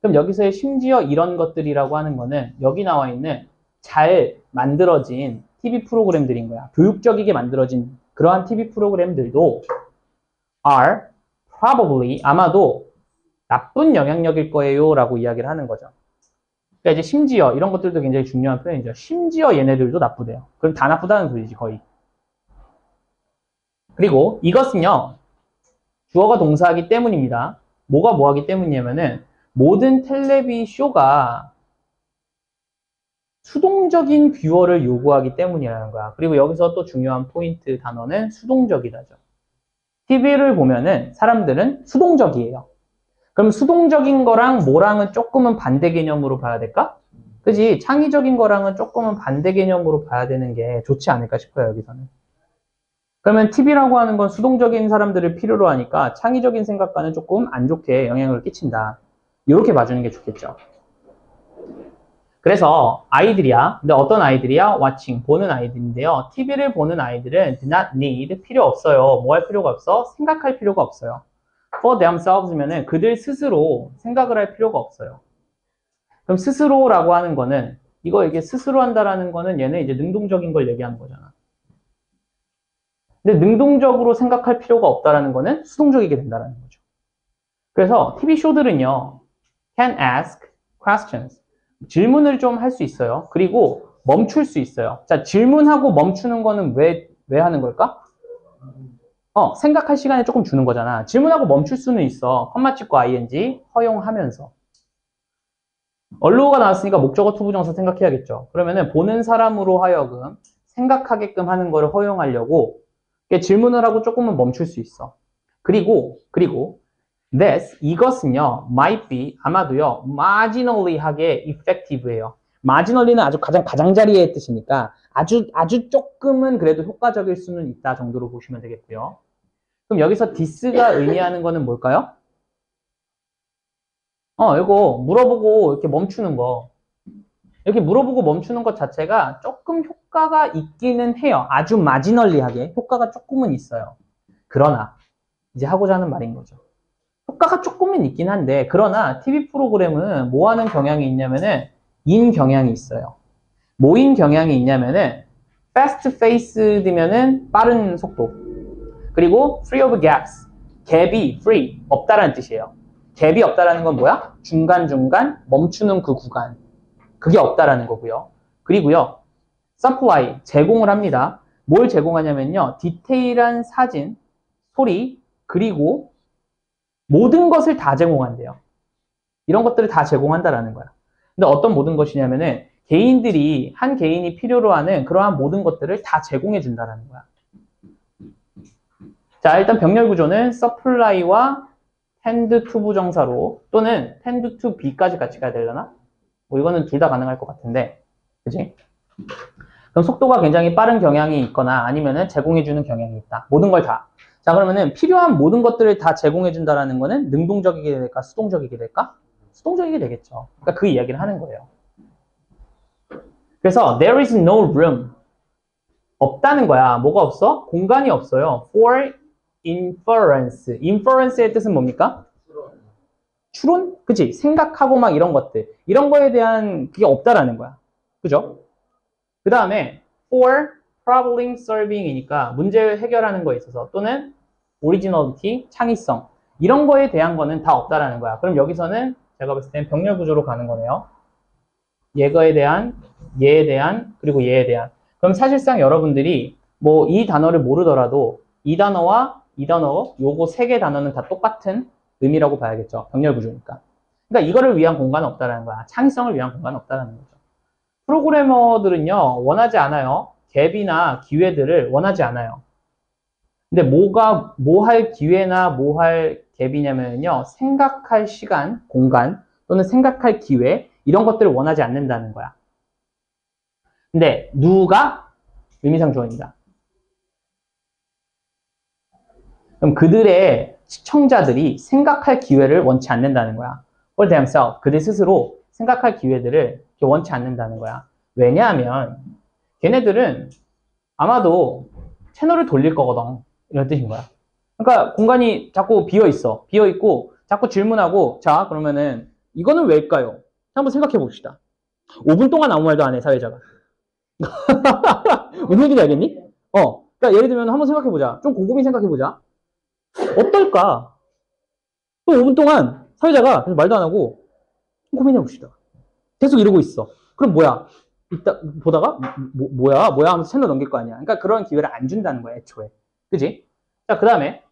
그럼 여기서의 심지어 이런 것들이라고 하는 거는 여기 나와 있는 잘 만들어진 TV 프로그램들인 거야. 교육적이게 만들어진 그러한 TV 프로그램들도 are probably, 아마도 나쁜 영향력일 거예요 라고 이야기를 하는 거죠. 그러니까 이제 심지어 이런 것들도 굉장히 중요한 표현이죠. 심지어 얘네들도 나쁘대요. 그럼 다 나쁘다는 소리지 거의. 그리고 이것은요, 주어가 동사하기 때문입니다. 뭐가 뭐하기 때문이냐면은 모든 텔레비 쇼가 수동적인 뷰어를 요구하기 때문이라는 거야. 그리고 여기서 또 중요한 포인트 단어는 수동적이다죠. TV를 보면은 사람들은 수동적이에요. 그럼 수동적인 거랑 뭐랑은 조금은 반대 개념으로 봐야 될까? 그지? 창의적인 거랑은 조금은 반대 개념으로 봐야 되는 게 좋지 않을까 싶어요, 여기서는. 그러면 TV라고 하는 건 수동적인 사람들을 필요로 하니까 창의적인 생각과는 조금 안 좋게 영향을 끼친다. 이렇게 봐주는 게 좋겠죠. 그래서 아이들이야. 근데 어떤 아이들이야? watching, 보는 아이들인데요. TV를 보는 아이들은 do not need, 필요 없어요. 뭐 할 필요가 없어? 생각할 필요가 없어요. for themselves면은 그들 스스로 생각을 할 필요가 없어요. 그럼 스스로라고 하는 거는 이게 스스로 한다라는 거는 얘는 이제 능동적인 걸 얘기하는 거잖아. 근데 능동적으로 생각할 필요가 없다라는 거는 수동적이게 된다라는 거죠. 그래서 TV 쇼들은요, can ask questions. 질문을 좀 할 수 있어요. 그리고 멈출 수 있어요. 자, 질문하고 멈추는 거는 왜 하는 걸까? 생각할 시간을 조금 주는 거잖아. 질문하고 멈출 수는 있어. 컴마 찍고 ing 허용하면서. 언로가 나왔으니까 목적어 투부정사 생각해야겠죠. 그러면은 보는 사람으로 하여금 생각하게끔 하는 거를 허용하려고 질문을 하고 조금은 멈출 수 있어. 그리고 this, 이것은요, might be, 아마도요, marginally하게 effective예요. 마지널리는 아주 가장 가장자리의 뜻이니까 아주 조금은 그래도 효과적일 수는 있다 정도로 보시면 되겠고요. 그럼 여기서 this가 의미하는 거는 뭘까요? 이거 물어보고 이렇게 멈추는 거. 이렇게 물어보고 멈추는 것 자체가 조금 효과가 있기는 해요. 아주 마지널리하게 효과가 조금은 있어요. 그러나 이제 하고자 하는 말인 거죠. 효과가 조금은 있긴 한데 그러나 TV 프로그램은 뭐 하는 경향이 있냐면은 인 경향이 있어요. 뭐인 경향이 있냐면은 fast paced면은 빠른 속도 그리고 free of gaps 갭이 free 없다라는 뜻이에요. 갭이 없다라는 건 뭐야? 중간중간 멈추는 그 구간 그게 없다라는 거고요. 그리고요 supply 제공을 합니다. 뭘 제공하냐면요 디테일한 사진, 소리 그리고 모든 것을 다 제공한대요. 이런 것들을 다 제공한다라는 거야. 근데 어떤 모든 것이냐면은 한 개인이 필요로 하는 그러한 모든 것들을 다 제공해 준다라는 거야. 자, 일단 병렬 구조는 supply와 tend to 부정사로 또는 tend to be까지 같이 가야 되려나? 뭐 이거는 둘 다 가능할 것 같은데, 그지? 그럼 속도가 굉장히 빠른 경향이 있거나 아니면은 제공해주는 경향이 있다. 모든 걸 다. 자, 그러면은 필요한 모든 것들을 다 제공해준다라는 거는 능동적이게 될까? 수동적이게 될까? 수동적이게 되겠죠. 그러니까 그 이야기를 하는 거예요. 그래서 there is no room. 없다는 거야. 뭐가 없어? 공간이 없어요. for inference. inference의 뜻은 뭡니까? 추론? 그치? 생각하고 막 이런 것들. 이런 거에 대한 그게 없다라는 거야. 그죠? 그 다음에 for problem solving이니까 문제를 해결하는 거에 있어서 또는 originality, 창의성 이런 거에 대한 거는 다 없다라는 거야. 그럼 여기서는 제가 봤을 땐 병렬 구조로 가는 거네요. 얘에 대한, 얘에 대한, 그리고 얘에 대한. 그럼 사실상 여러분들이 뭐 이 단어를 모르더라도 이 단어와 이 단어, 요거 세 개 단어는 다 똑같은 의미라고 봐야겠죠. 병렬 구조니까. 그러니까 이거를 위한 공간은 없다라는 거야. 창의성을 위한 공간은 없다라는 거죠. 프로그래머들은요, 원하지 않아요. 갭이나 기회들을 원하지 않아요. 근데 뭐 할 기회나 뭐 할 갭이냐면요, 생각할 시간, 공간, 또는 생각할 기회, 이런 것들을 원하지 않는다는 거야. 근데 누가? 의미상 주어입니다. 그럼 그들의 시청자들이 생각할 기회를 원치 않는다는 거야. for themselves, 그들 스스로 생각할 기회들을 원치 않는다는 거야. 왜냐하면 걔네들은 아마도 채널을 돌릴 거거든. 이런 뜻인 거야. 그러니까 공간이 자꾸 비어있어. 비어있고 자꾸 질문하고 자 그러면은 이거는 왜일까요? 한번 생각해 봅시다. 5분 동안 아무 말도 안 해, 사회자가. 무슨 얘기인지 알겠니? 그러니까 예를 들면 한번 생각해 보자. 좀 곰곰이 생각해 보자. 어떨까? 또 5분 동안 사회자가 말도 안 하고 고민해 봅시다. 계속 이러고 있어. 그럼 뭐야? 이따 보다가 뭐야 하면서 채널 넘길 거 아니야. 그러니까 그런 기회를 안 준다는 거야, 애초에. 그지? 자, 그 다음에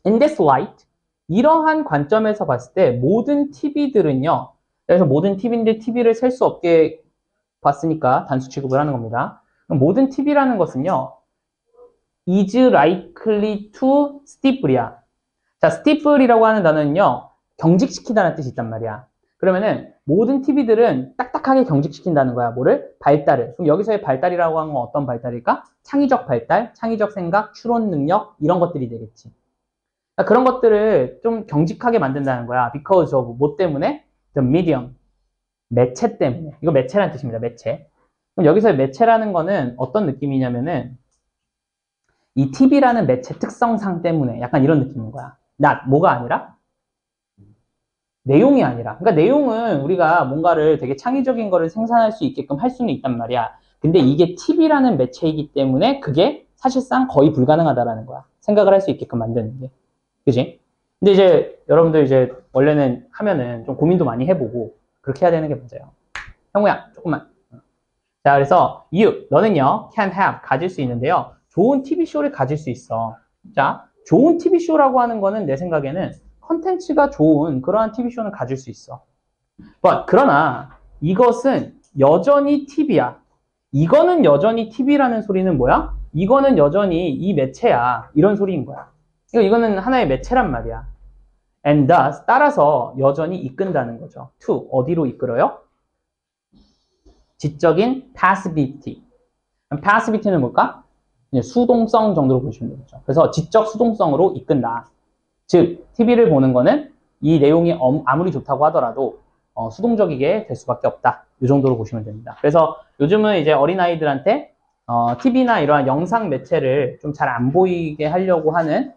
in this light 이러한 관점에서 봤을 때 모든 TV들은요. 그래서 모든 TV인데 TV를 셀 수 없게 봤으니까 단수 취급을 하는 겁니다. 모든 TV라는 것은요. is likely to stifle이야. 자, stifle이라고 하는 단어는요. 경직시키다는 뜻이 있단 말이야. 그러면은 모든 TV들은 딱딱하게 경직시킨다는 거야. 뭐를? 발달을. 그럼 여기서의 발달이라고 하는 건 어떤 발달일까? 창의적 발달, 창의적 생각, 추론 능력 이런 것들이 되겠지. 그러니까 그런 것들을 좀 경직하게 만든다는 거야. because of 뭐 때문에? the medium. 매체 때문에. 이거 매체라는 뜻입니다. 매체. 그럼 여기서의 매체라는 거는 어떤 느낌이냐면은 이 TV라는 매체 특성상 때문에 약간 이런 느낌인 거야. 뭐가 아니라? 내용이 아니라. 그러니까 내용은 우리가 뭔가를 되게 창의적인 거를 생산할 수 있게끔 할 수는 있단 말이야. 근데 이게 TV라는 매체이기 때문에 그게 사실상 거의 불가능하다라는 거야. 생각을 할 수 있게끔 만드는 게. 그지? 근데 이제 여러분들 이제 원래는 하면은 좀 고민도 많이 해보고 그렇게 해야 되는 게 맞아요. 형우야, 조금만. 자, 그래서 너는요, can have, 가질 수 있는데요. 좋은 TV쇼를 가질 수 있어. 자, 좋은 TV쇼라고 하는 거는 내 생각에는 컨텐츠가 좋은 그러한 TV쇼는 가질 수 있어. 그러나 이것은 여전히 TV야. 이거는 여전히 TV라는 소리는 뭐야? 이거는 여전히 이 매체야. 이런 소리인 거야. 이거는 하나의 매체란 말이야. And thus, 따라서 여전히 이끈다는 거죠. to, 어디로 이끌어요? 지적인 passivity. passivity는 뭘까? 그냥 수동성 정도로 보시면 되겠죠. 그래서 지적 수동성으로 이끈다. 즉, TV를 보는 거는 이 내용이 아무리 좋다고 하더라도 수동적이게 될 수밖에 없다. 이 정도로 보시면 됩니다. 그래서 요즘은 이제 어린아이들한테 TV나 이러한 영상 매체를 좀 잘 안 보이게 하려고 하는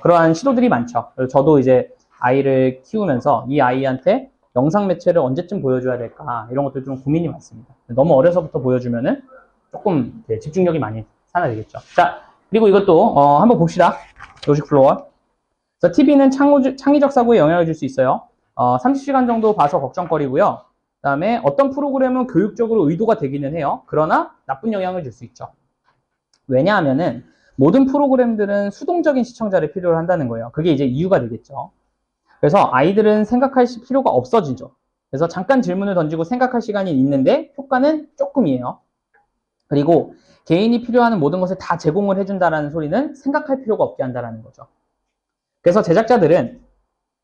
그러한 시도들이 많죠. 저도 이제 아이를 키우면서 이 아이한테 영상 매체를 언제쯤 보여줘야 될까 이런 것들 좀 고민이 많습니다. 너무 어려서부터 보여주면은 조금 집중력이 많이 산화되겠죠. 자, 그리고 이것도 한번 봅시다. 로직 플로어. 그래서 TV는 창의적 사고에 영향을 줄 수 있어요. 30시간 정도 봐서 걱정거리고요. 그 다음에 어떤 프로그램은 교육적으로 의도가 되기는 해요. 그러나 나쁜 영향을 줄 수 있죠. 왜냐하면은 모든 프로그램들은 수동적인 시청자를 필요로 한다는 거예요. 그게 이제 이유가 되겠죠. 그래서 아이들은 생각할 필요가 없어지죠. 그래서 잠깐 질문을 던지고 생각할 시간이 있는데 효과는 조금이에요. 그리고 개인이 필요하는 모든 것을 다 제공을 해준다는 소리는 생각할 필요가 없게 한다는 거죠. 그래서 제작자들은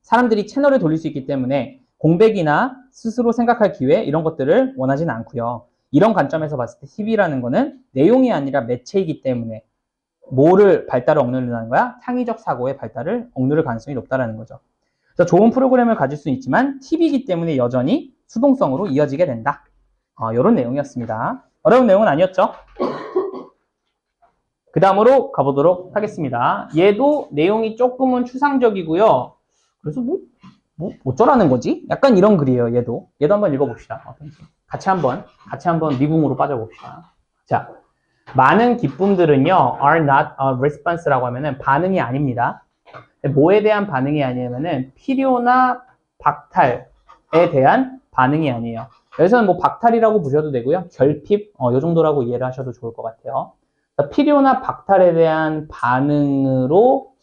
사람들이 채널을 돌릴 수 있기 때문에 공백이나 스스로 생각할 기회 이런 것들을 원하지는 않고요. 이런 관점에서 봤을 때 TV라는 거는 내용이 아니라 매체이기 때문에 뭐를 발달을 억누르는 거야? 창의적 사고의 발달을 억누를 가능성이 높다는 거죠. 그래서 좋은 프로그램을 가질 수는 있지만 TV이기 때문에 여전히 수동성으로 이어지게 된다. 이런 내용이었습니다. 어려운 내용은 아니었죠? 그 다음으로 가보도록 하겠습니다. 얘도 내용이 조금은 추상적이고요. 그래서 어쩌라는 거지? 약간 이런 글이에요, 얘도. 얘도 한번 읽어봅시다. 같이 한번 미궁으로 빠져봅시다. 자, 많은 기쁨들은요, are not a response라고 하면은 반응이 아닙니다. 뭐에 대한 반응이 아니냐면은 필요나 박탈에 대한 반응이 아니에요. 여기서는 뭐 박탈이라고 보셔도 되고요. 결핍, 요 정도라고 이해를 하셔도 좋을 것 같아요. 필요나 박탈에 대한 반응으로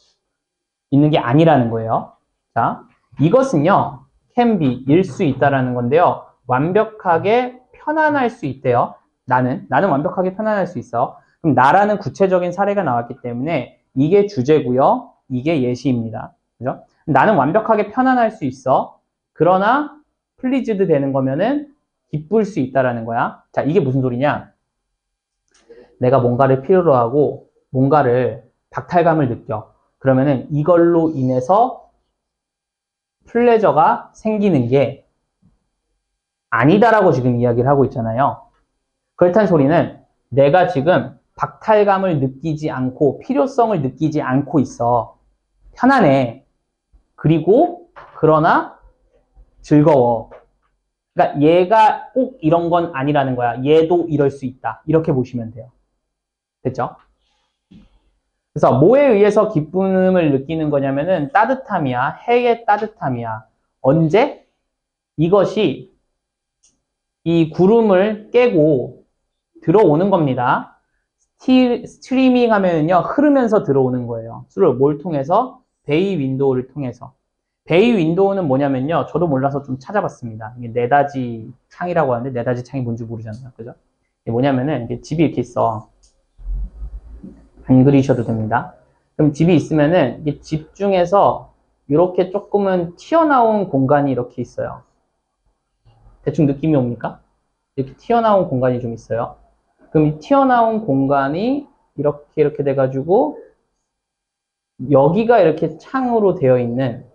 있는 게 아니라는 거예요. 자, 이것은요, can be, 일 수 있다라는 건데요. 완벽하게 편안할 수 있대요. 나는 완벽하게 편안할 수 있어. 그럼 나라는 구체적인 사례가 나왔기 때문에 이게 주제고요. 이게 예시입니다. 그죠? 나는 완벽하게 편안할 수 있어. 그러나 pleased 되는 거면은 기쁠 수 있다라는 거야. 자, 이게 무슨 소리냐? 내가 뭔가를 필요로 하고 뭔가를 박탈감을 느껴. 그러면은 이걸로 인해서 플레저가 생기는 게 아니다라고 지금 이야기를 하고 있잖아요. 그렇다는 소리는 내가 지금 박탈감을 느끼지 않고 필요성을 느끼지 않고 있어. 편안해. 그리고 그러나 즐거워. 그러니까 얘가 꼭 이런 건 아니라는 거야. 얘도 이럴 수 있다. 이렇게 보시면 돼요. 됐죠? 그래서 뭐에 의해서 기쁨을 느끼는 거냐면은 따뜻함이야. 해의 따뜻함이야. 언제? 이것이 이 구름을 깨고 들어오는 겁니다. 스트리밍 하면은요, 흐르면서 들어오는 거예요. 주로 뭘 통해서? 베이 윈도우를 통해서. 베이 윈도우는 뭐냐면요, 저도 몰라서 좀 찾아봤습니다. 이게 네다지 창이라고 하는데, 네다지 창이 뭔지 모르잖아요. 그죠? 이게 뭐냐면은, 이게 집이 이렇게 있어. 안 그리셔도 됩니다. 그럼 집이 있으면은, 이게 집 중에서 이렇게 조금은 튀어나온 공간이 이렇게 있어요. 대충 느낌이 옵니까? 이렇게 튀어나온 공간이 좀 있어요. 그럼 이 튀어나온 공간이 이렇게 돼가지고 여기가 이렇게 창으로 되어 있는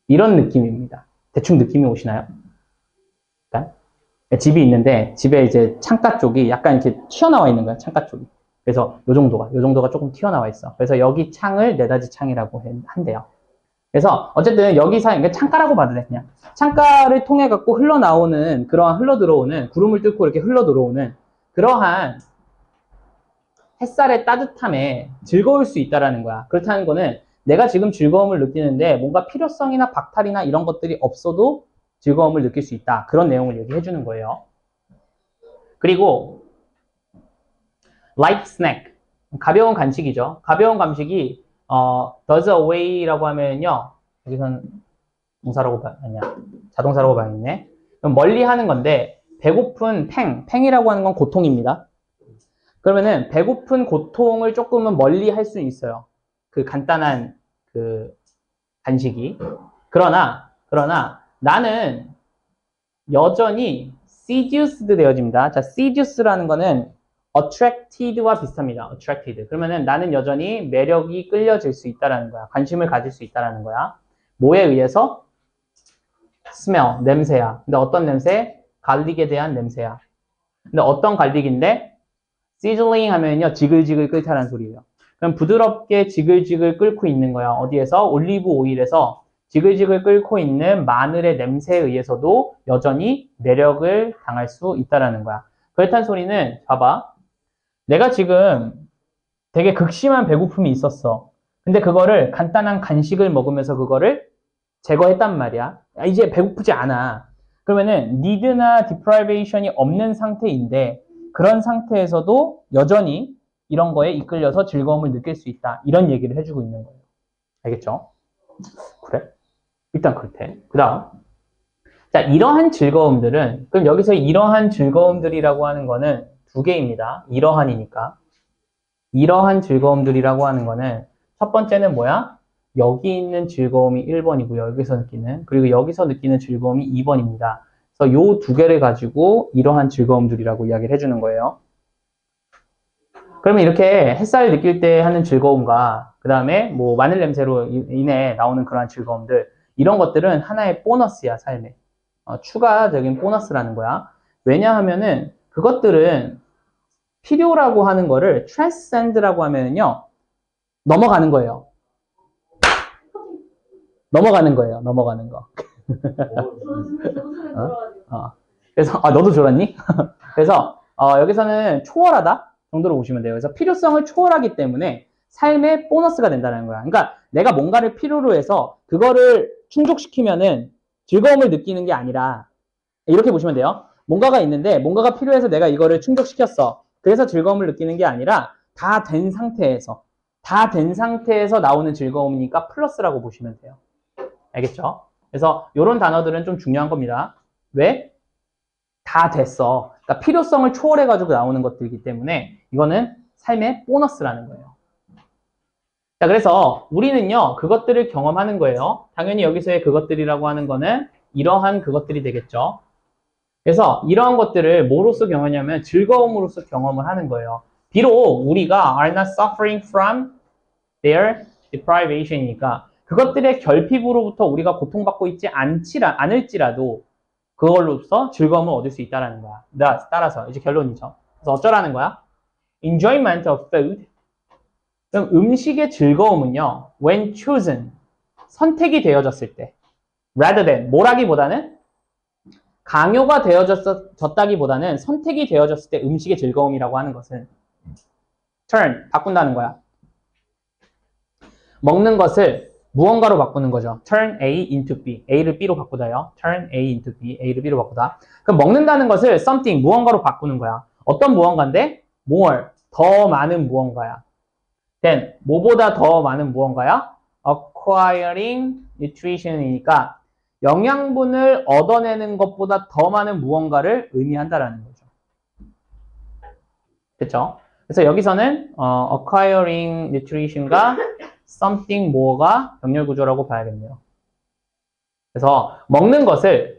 이런 느낌입니다. 대충 느낌이 오시나요? 일단 집이 있는데 집에 이제 창가 쪽이 약간 이렇게 튀어나와 있는 거야. 창가 쪽이. 그래서 요 정도가 조금 튀어나와 있어. 그래서 여기 창을 네다지 창이라고 한대요. 그래서 어쨌든 여기 그러니까 창가라고 봐도 돼. 그냥 창가를 통해 갖고 흘러나오는 그러한 흘러들어오는 구름을 뚫고 이렇게 흘러들어오는 그러한 햇살의 따뜻함에 즐거울 수 있다라는 거야. 그렇다는 거는 내가 지금 즐거움을 느끼는데 뭔가 필요성이나 박탈이나 이런 것들이 없어도 즐거움을 느낄 수 있다. 그런 내용을 얘기해 주는 거예요. 그리고 light snack, 가벼운 간식이죠. 가벼운 간식이 does away라고 하면요, 여기선 동사라고 자동사라고 봐야겠네. 그럼 멀리 하는 건데 배고픈 팽이라고 하는 건 고통입니다. 그러면은 배고픈 고통을 조금은 멀리 할 수 있어요. 그 간단한 그 간식이. 그러나 나는 여전히 seduced 되어집니다. 자, seduce라는 거는 attracted와 비슷합니다. attracted. 그러면은 나는 여전히 매력이 끌려질 수 있다라는 거야. 관심을 가질 수 있다라는 거야. 뭐에 의해서? smell, 냄새야. 근데 어떤 냄새? 갈릭에 대한 냄새야. 근데 어떤 갈릭인데? sizzling 하면요, 지글지글 끓다라는 소리예요. 그럼 부드럽게 지글지글 끓고 있는 거야. 어디에서? 올리브 오일에서 지글지글 끓고 있는 마늘의 냄새에 의해서도 여전히 매력을 당할 수 있다라는 거야. 그렇다는 소리는 봐봐. 내가 지금 되게 극심한 배고픔이 있었어. 근데 그거를 간단한 간식을 먹으면서 그거를 제거했단 말이야. 이제 배고프지 않아. 그러면은 need나 deprivation이 없는 상태인데 그런 상태에서도 여전히 이런 거에 이끌려서 즐거움을 느낄 수 있다. 이런 얘기를 해주고 있는 거예요. 알겠죠? 그래? 일단 그렇대. 그 다음. 자, 이러한 즐거움들은, 그럼 여기서 이러한 즐거움들이라고 하는 거는 두 개입니다. 이러한이니까. 이러한 즐거움들이라고 하는 거는 첫 번째는 뭐야? 여기 있는 즐거움이 1번이고요. 여기서 느끼는. 그리고 여기서 느끼는 즐거움이 2번입니다. 그래서 요 두 개를 가지고 이러한 즐거움들이라고 이야기를 해주는 거예요. 그러면 이렇게 햇살 느낄 때 하는 즐거움과 그 다음에 뭐 마늘 냄새로 인해 나오는 그러한 즐거움들, 이런 것들은 하나의 보너스야, 삶에. 추가적인 보너스라는 거야. 왜냐하면은 그것들은 필요라고 하는 거를 transcend라고 하면은요, 넘어가는 거예요. 넘어가는 거예요. 넘어가는 거. 그래서 너도 졸았니? 그래서 여기서는 초월하다 정도로 보시면 돼요. 그래서 필요성을 초월하기 때문에 삶의 보너스가 된다는 거야. 그러니까 내가 뭔가를 필요로 해서 그거를 충족시키면은 즐거움을 느끼는 게 아니라, 이렇게 보시면 돼요. 뭔가가 있는데 뭔가가 필요해서 내가 이거를 충족시켰어. 그래서 즐거움을 느끼는 게 아니라 다 된 상태에서 나오는 즐거움이니까 플러스라고 보시면 돼요. 알겠죠? 그래서 이런 단어들은 좀 중요한 겁니다. 왜? 다 됐어. 그러니까 필요성을 초월해가지고 나오는 것들이기 때문에 이거는 삶의 보너스라는 거예요. 자, 그래서 우리는요, 그것들을 경험하는 거예요. 당연히 여기서의 그것들이라고 하는 거는 이러한 그것들이 되겠죠. 그래서 이러한 것들을 뭐로서 경험하냐면 즐거움으로서 경험을 하는 거예요. 비록 우리가 are not suffering from their deprivation이니까 그것들의 결핍으로부터 우리가 고통받고 있지 않을지라도 그걸로써 즐거움을 얻을 수 있다는 거야. 따라서 이제 결론이죠. 그래서 어쩌라는 거야? Enjoyment of food. 그럼 음식의 즐거움은요, when chosen, 선택이 되어졌을 때, rather than, 뭐라기보다는 강요가 되어졌다기보다는 선택이 되어졌을 때 음식의 즐거움이라고 하는 것은 turn, 바꾼다는 거야. 먹는 것을 무언가로 바꾸는 거죠. turn A into B. A를 B로 바꾸다요. turn A into B. A를 B로 바꾸다. 그럼 먹는다는 것을 something, 무언가로 바꾸는 거야. 어떤 무언가인데? more, 더 많은 무언가야. then, 뭐보다 더 많은 무언가야? acquiring nutrition이니까 영양분을 얻어내는 것보다 더 많은 무언가를 의미한다라는 거죠. 됐죠? 그래서 여기서는 acquiring nutrition과 something more가 병렬 구조라고 봐야겠네요. 그래서 먹는 것을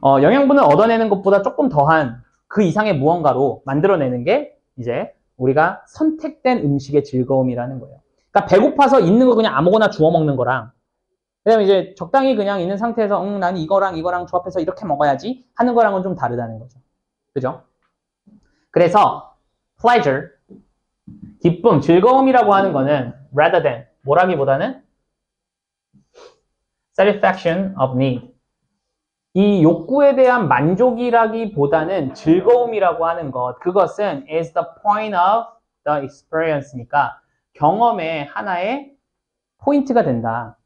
영양분을 얻어내는 것보다 조금 더한 그 이상의 무언가로 만들어내는 게 이제 우리가 선택된 음식의 즐거움이라는 거예요. 그러니까 배고파서 있는 거 그냥 아무거나 주워 먹는 거랑 그다음에 이제 적당히 그냥 있는 상태에서 나는 이거랑 조합해서 이렇게 먹어야지 하는 거랑은 좀 다르다는 거죠. 그죠? 그래서 pleasure, 기쁨, 즐거움이라고 하는 거는 rather than, 뭐라기보다는 satisfaction of need, 이 욕구에 대한 만족이라기보다는 즐거움이라고 하는 것, 그것은 is the point of the experience니까 경험의 하나의 포인트가 된다.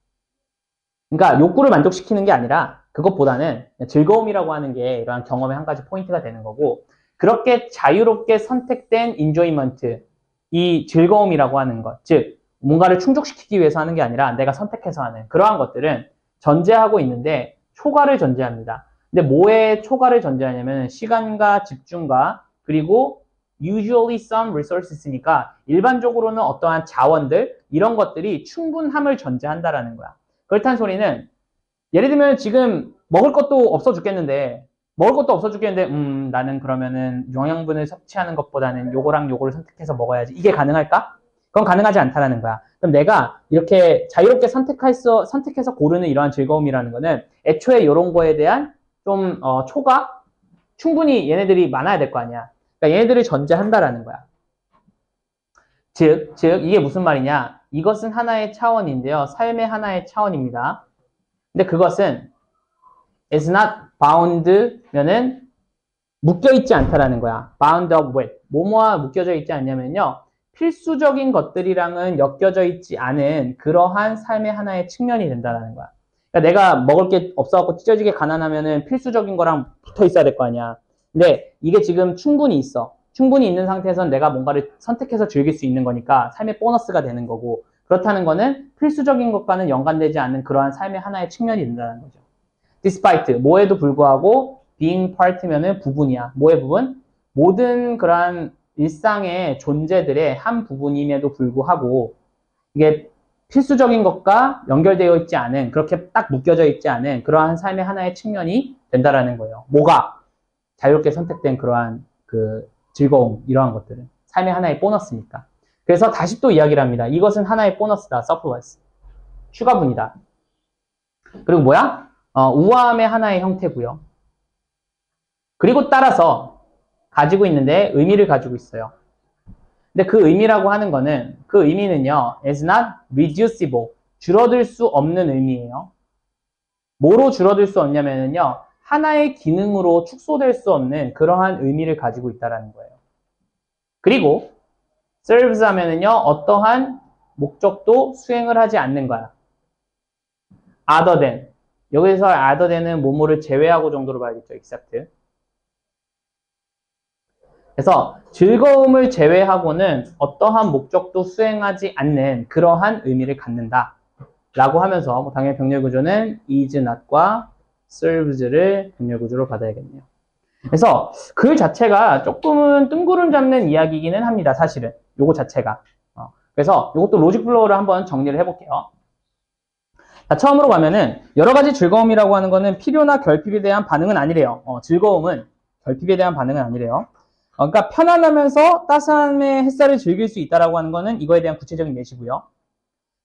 그러니까 욕구를 만족시키는 게 아니라 그것보다는 즐거움이라고 하는 게 이러한 경험의 한 가지 포인트가 되는 거고, 그렇게 자유롭게 선택된 enjoyment, 이 즐거움이라고 하는 것, 즉 뭔가를 충족시키기 위해서 하는 게 아니라 내가 선택해서 하는 그러한 것들은 전제하고 있는데 초과를 전제합니다. 근데 뭐에 초과를 전제하냐면 시간과 집중과 그리고 usually some resources니까 일반적으로는 어떠한 자원들 이런 것들이 충분함을 전제한다라는 거야. 그렇다는 소리는 예를 들면 지금 먹을 것도 없어 죽겠는데 먹을 것도 없어 죽겠는데 나는 그러면은 영양분을 섭취하는 것보다는 요거랑 요거를 선택해서 먹어야지. 이게 가능할까? 그건 가능하지 않다라는 거야. 그럼 내가 이렇게 자유롭게 선택해서 고르는 이러한 즐거움이라는 거는 애초에 이런 거에 대한 좀 초과? 충분히 얘네들이 많아야 될 거 아니야. 그러니까 얘네들을 전제한다라는 거야. 즉 이게 무슨 말이냐? 이것은 하나의 차원인데요. 삶의 하나의 차원입니다. 근데 그것은 is not bound면은 묶여있지 않다라는 거야. bound up with. 뭐뭐와 묶여져 있지 않냐면요. 필수적인 것들이랑은 엮여져 있지 않은 그러한 삶의 하나의 측면이 된다는 거야. 그러니까 내가 먹을 게 없어갖고 찢어지게 가난하면은 필수적인 거랑 붙어 있어야 될 거 아니야. 근데 이게 지금 충분히 있어. 충분히 있는 상태에서는 내가 뭔가를 선택해서 즐길 수 있는 거니까 삶의 보너스가 되는 거고, 그렇다는 거는 필수적인 것과는 연관되지 않는 그러한 삶의 하나의 측면이 된다는 거죠. despite, 뭐에도 불구하고 being part면은 부분이야. 뭐의 부분? 모든 그러한 일상의 존재들의 한 부분임에도 불구하고 이게 필수적인 것과 연결되어 있지 않은, 그렇게 딱 묶여져 있지 않은 그러한 삶의 하나의 측면이 된다라는 거예요. 뭐가? 자유롭게 선택된 그러한 그 즐거움, 이러한 것들은 삶의 하나의 보너스니까. 그래서 다시 또 이야기를 합니다. 이것은 하나의 보너스다. surplus. 추가분이다. 그리고 뭐야? 우아함의 하나의 형태고요. 그리고 따라서 가지고 있는데 의미를 가지고 있어요. 근데 그 의미라고 하는 거는, 그 의미는요, is not reducible. 줄어들 수 없는 의미예요. 뭐로 줄어들 수 없냐면요, 하나의 기능으로 축소될 수 없는 그러한 의미를 가지고 있다는 거예요. 그리고 serves 하면은요, 어떠한 목적도 수행을 하지 않는 거야. other than. 여기서 other than은 뭐뭐를 제외하고 정도로 봐야겠죠. except. 그래서 즐거움을 제외하고는 어떠한 목적도 수행하지 않는 그러한 의미를 갖는다 라고 하면서 당연히 병렬 구조는 is not과 serves를 병렬 구조로 받아야겠네요. 그래서 글 자체가 조금은 뜬구름 잡는 이야기이기는 합니다. 사실은 요거 자체가. 그래서 이것도 로직 플로우를 한번 정리를 해볼게요. 자, 처음으로 가면은 여러 가지 즐거움이라고 하는 거는 필요나 결핍에 대한 반응은 아니래요. 즐거움은 결핍에 대한 반응은 아니래요. 그러니까 편안하면서 따스함의 햇살을 즐길 수 있다라고 하는 거는 이거에 대한 구체적인 예시고요.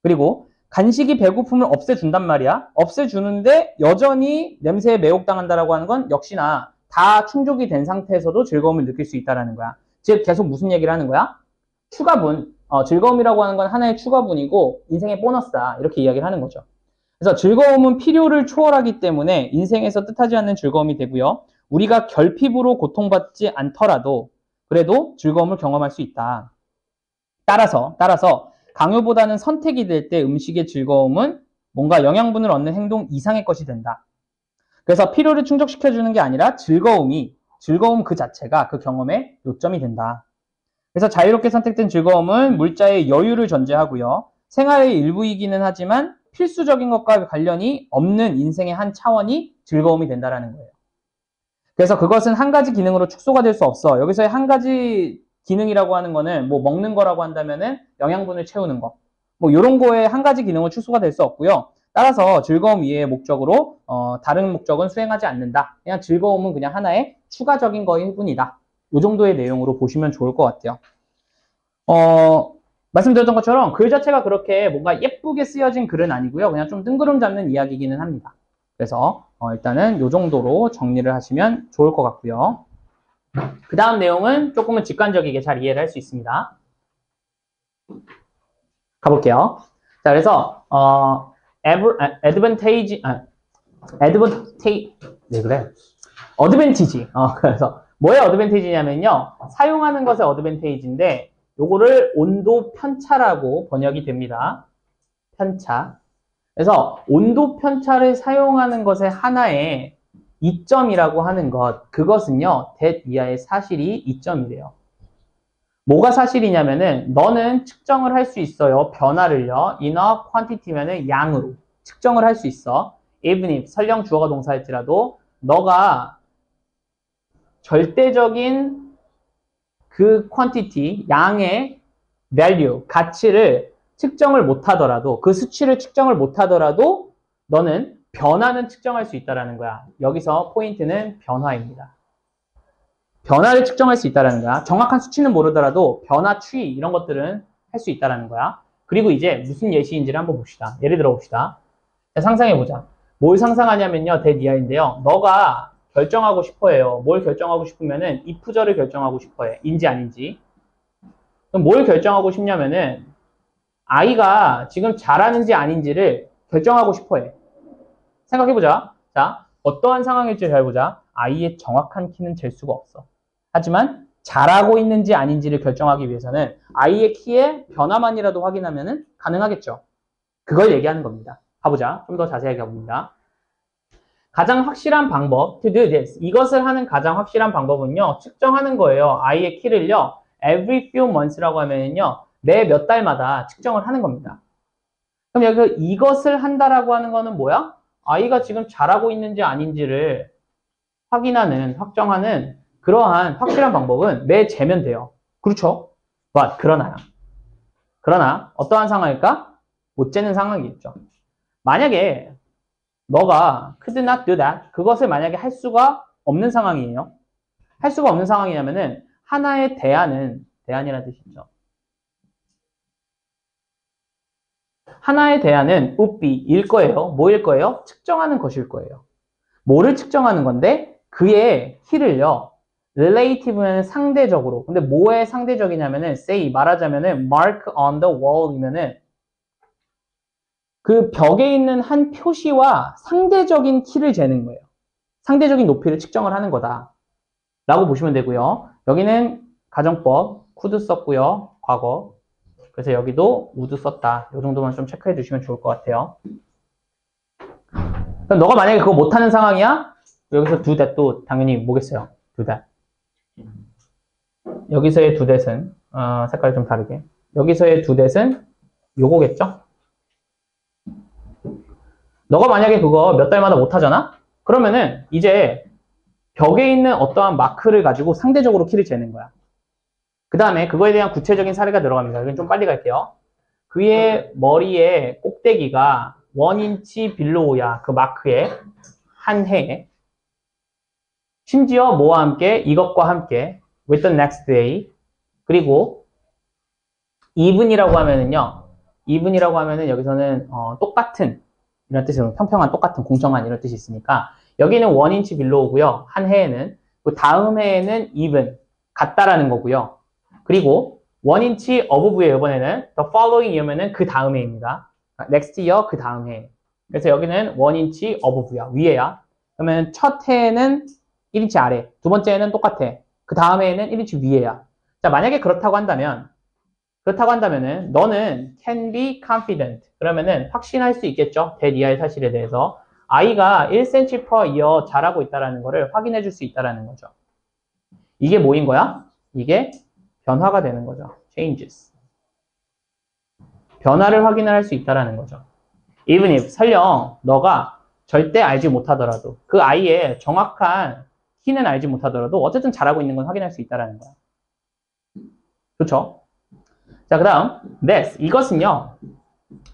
그리고 간식이 배고픔을 없애준단 말이야. 없애주는데 여전히 냄새에 매혹당한다라고 하는 건 역시나 다 충족이 된 상태에서도 즐거움을 느낄 수 있다라는 거야. 즉 계속 무슨 얘기를 하는 거야? 추가분. 즐거움이라고 하는 건 하나의 추가분이고 인생의 보너스다. 이렇게 이야기를 하는 거죠. 그래서 즐거움은 필요를 초월하기 때문에 인생에서 뜻하지 않는 즐거움이 되고요. 우리가 결핍으로 고통받지 않더라도 그래도 즐거움을 경험할 수 있다. 따라서 강요보다는 선택이 될 때 음식의 즐거움은 뭔가 영양분을 얻는 행동 이상의 것이 된다. 그래서 필요를 충족시켜주는 게 아니라 즐거움 그 자체가 그 경험의 요점이 된다. 그래서 자유롭게 선택된 즐거움은 물자의 여유를 전제하고요. 생활의 일부이기는 하지만 필수적인 것과 관련이 없는 인생의 한 차원이 즐거움이 된다는 거예요. 그래서 그것은 한 가지 기능으로 축소가 될 수 없어. 여기서의 한 가지 기능이라고 하는 거는 뭐 먹는 거라고 한다면은 영양분을 채우는 거. 뭐 이런 거에 한 가지 기능은 축소가 될 수 없고요. 따라서 즐거움 이외의 목적으로 다른 목적은 수행하지 않는다. 그냥 즐거움은 그냥 하나의 추가적인 거일 뿐이다. 이 정도의 내용으로 보시면 좋을 것 같아요. 말씀드렸던 것처럼 글 자체가 그렇게 뭔가 예쁘게 쓰여진 글은 아니고요. 그냥 좀 뜬구름 잡는 이야기이기는 합니다. 그래서 일단은 이 정도로 정리를 하시면 좋을 것 같고요. 그 다음 내용은 조금은 직관적이게 잘 이해를 할 수 있습니다. 가볼게요. 자, 그래서 어드밴티지. 그래서 뭐의 어드밴티지냐면요. 사용하는 것의 어드밴테이지인데 요거를 온도 편차라고 번역이 됩니다. 편차. 그래서 온도 편차를 사용하는 것의 하나의 이점이라고 하는 것, 그것은요, that 이하의 사실이 이점이래요. 뭐가 사실이냐면은 너는 측정을 할 수 있어요. 변화를요. in a quantity면은 양으로 측정을 할 수 있어. even if 설령 주어가 동사일지라도 너가 절대적인 그 quantity, 양의 value, 가치를 측정을 못하더라도, 그 수치를 측정을 못하더라도 너는 변화는 측정할 수 있다라는 거야. 여기서 포인트는 변화입니다. 변화를 측정할 수 있다라는 거야. 정확한 수치는 모르더라도 변화 추이 이런 것들은 할 수 있다라는 거야. 그리고 이제 무슨 예시인지를 한번 봅시다. 예를 들어 봅시다. 자, 상상해보자. 뭘 상상하냐면요. 대니아인데요. 너가 결정하고 싶어해요. 뭘 결정하고 싶으면은 if절을 결정하고 싶어해. 인지 아닌지. 그럼 뭘 결정하고 싶냐면은 아이가 지금 잘하는지 아닌지를 결정하고 싶어해. 생각해보자. 자, 어떠한 상황일지 잘 보자. 아이의 정확한 키는 잴 수가 없어. 하지만 잘하고 있는지 아닌지를 결정하기 위해서는 아이의 키의 변화만이라도 확인하면 가능하겠죠. 그걸 얘기하는 겁니다. 가보자. 좀 더 자세하게 가봅니다. 가장 확실한 방법, to do this. 이것을 하는 가장 확실한 방법은요, 측정하는 거예요. 아이의 키를요, every few months라고 하면은요, 매 몇 달마다 측정을 하는 겁니다. 그럼 여기서 이것을 한다라고 하는 거는 뭐야? 아이가 지금 잘하고 있는지 아닌지를 확인하는, 확정하는 그러한 확실한 방법은 매 재면 돼요. 그렇죠? But, 그러나 어떠한 상황일까? 못 재는 상황이겠죠. 만약에 너가 could not do that, 그것을 만약에 할 수가 없는 상황이에요. 할 수가 없는 상황이냐면은 하나의 대안이라는 뜻이죠. 하나의 대안은 would be일 거예요. 뭐일 거예요? 측정하는 것일 거예요. 뭐를 측정하는 건데 그의 키를요. relative는 상대적으로. 근데 뭐에 상대적이냐면은 say 말하자면은 mark on the wall이면은 그 벽에 있는 한 표시와 상대적인 키를 재는 거예요. 상대적인 높이를 측정을 하는 거다. 라고 보시면 되고요. 여기는 가정법, could 썼고요. 과거. 그래서 여기도 would 썼다. 이 정도만 좀 체크해 주시면 좋을 것 같아요. 그럼 너가 만약에 그거 못하는 상황이야? 여기서 do that도 당연히 뭐겠어요? do that. 여기서의 do that은 색깔이 좀 다르게. 여기서의 do that은 요거겠죠? 너가 만약에 그거 몇 달마다 못하잖아? 그러면은 이제 벽에 있는 어떠한 마크를 가지고 상대적으로 키를 재는 거야. 그 다음에 그거에 대한 구체적인 사례가 들어갑니다. 이건 좀 빨리 갈게요. 그의 머리의 꼭대기가 1인치 빌로우야. 그 마크에 한 해에. 심지어 뭐와 함께? 이것과 함께 with the next day. 그리고 even이라고 하면은요. even이라고 하면은 여기서는 똑같은 이런 뜻이에요. 평평한, 똑같은, 공정한 이런 뜻이 있으니까 여기는 1인치 빌로우고요. 한 해에는. 그 다음 해에는 even, 같다라는 거고요. 그리고 1인치 above예요. 이번에는 the following year면은 그 다음 해입니다. next year, 그 다음 해. 그래서 여기는 1인치 above야. 위에야. 그러면 첫 해에는 1인치 아래. 두 번째 해는 똑같아. 그 다음 해에는 1인치 위에야. 자, 만약에 그렇다고 한다면은 너는 can be confident. 그러면은 확신할 수 있겠죠. 대리아의 사실에 대해서. 아이가 1cm per year 자라고 있다는 거를 확인해 줄 수 있다는 거죠. 이게 뭐인 거야? 이게 변화가 되는 거죠. changes. 변화를 확인을 할 수 있다는 거죠. even if, 설령 너가 절대 알지 못하더라도 그 아이의 정확한 키는 알지 못하더라도 어쨌든 잘하고 있는 건 확인할 수 있다는 거야. 그렇죠? 자, 그 다음 this, 이것은요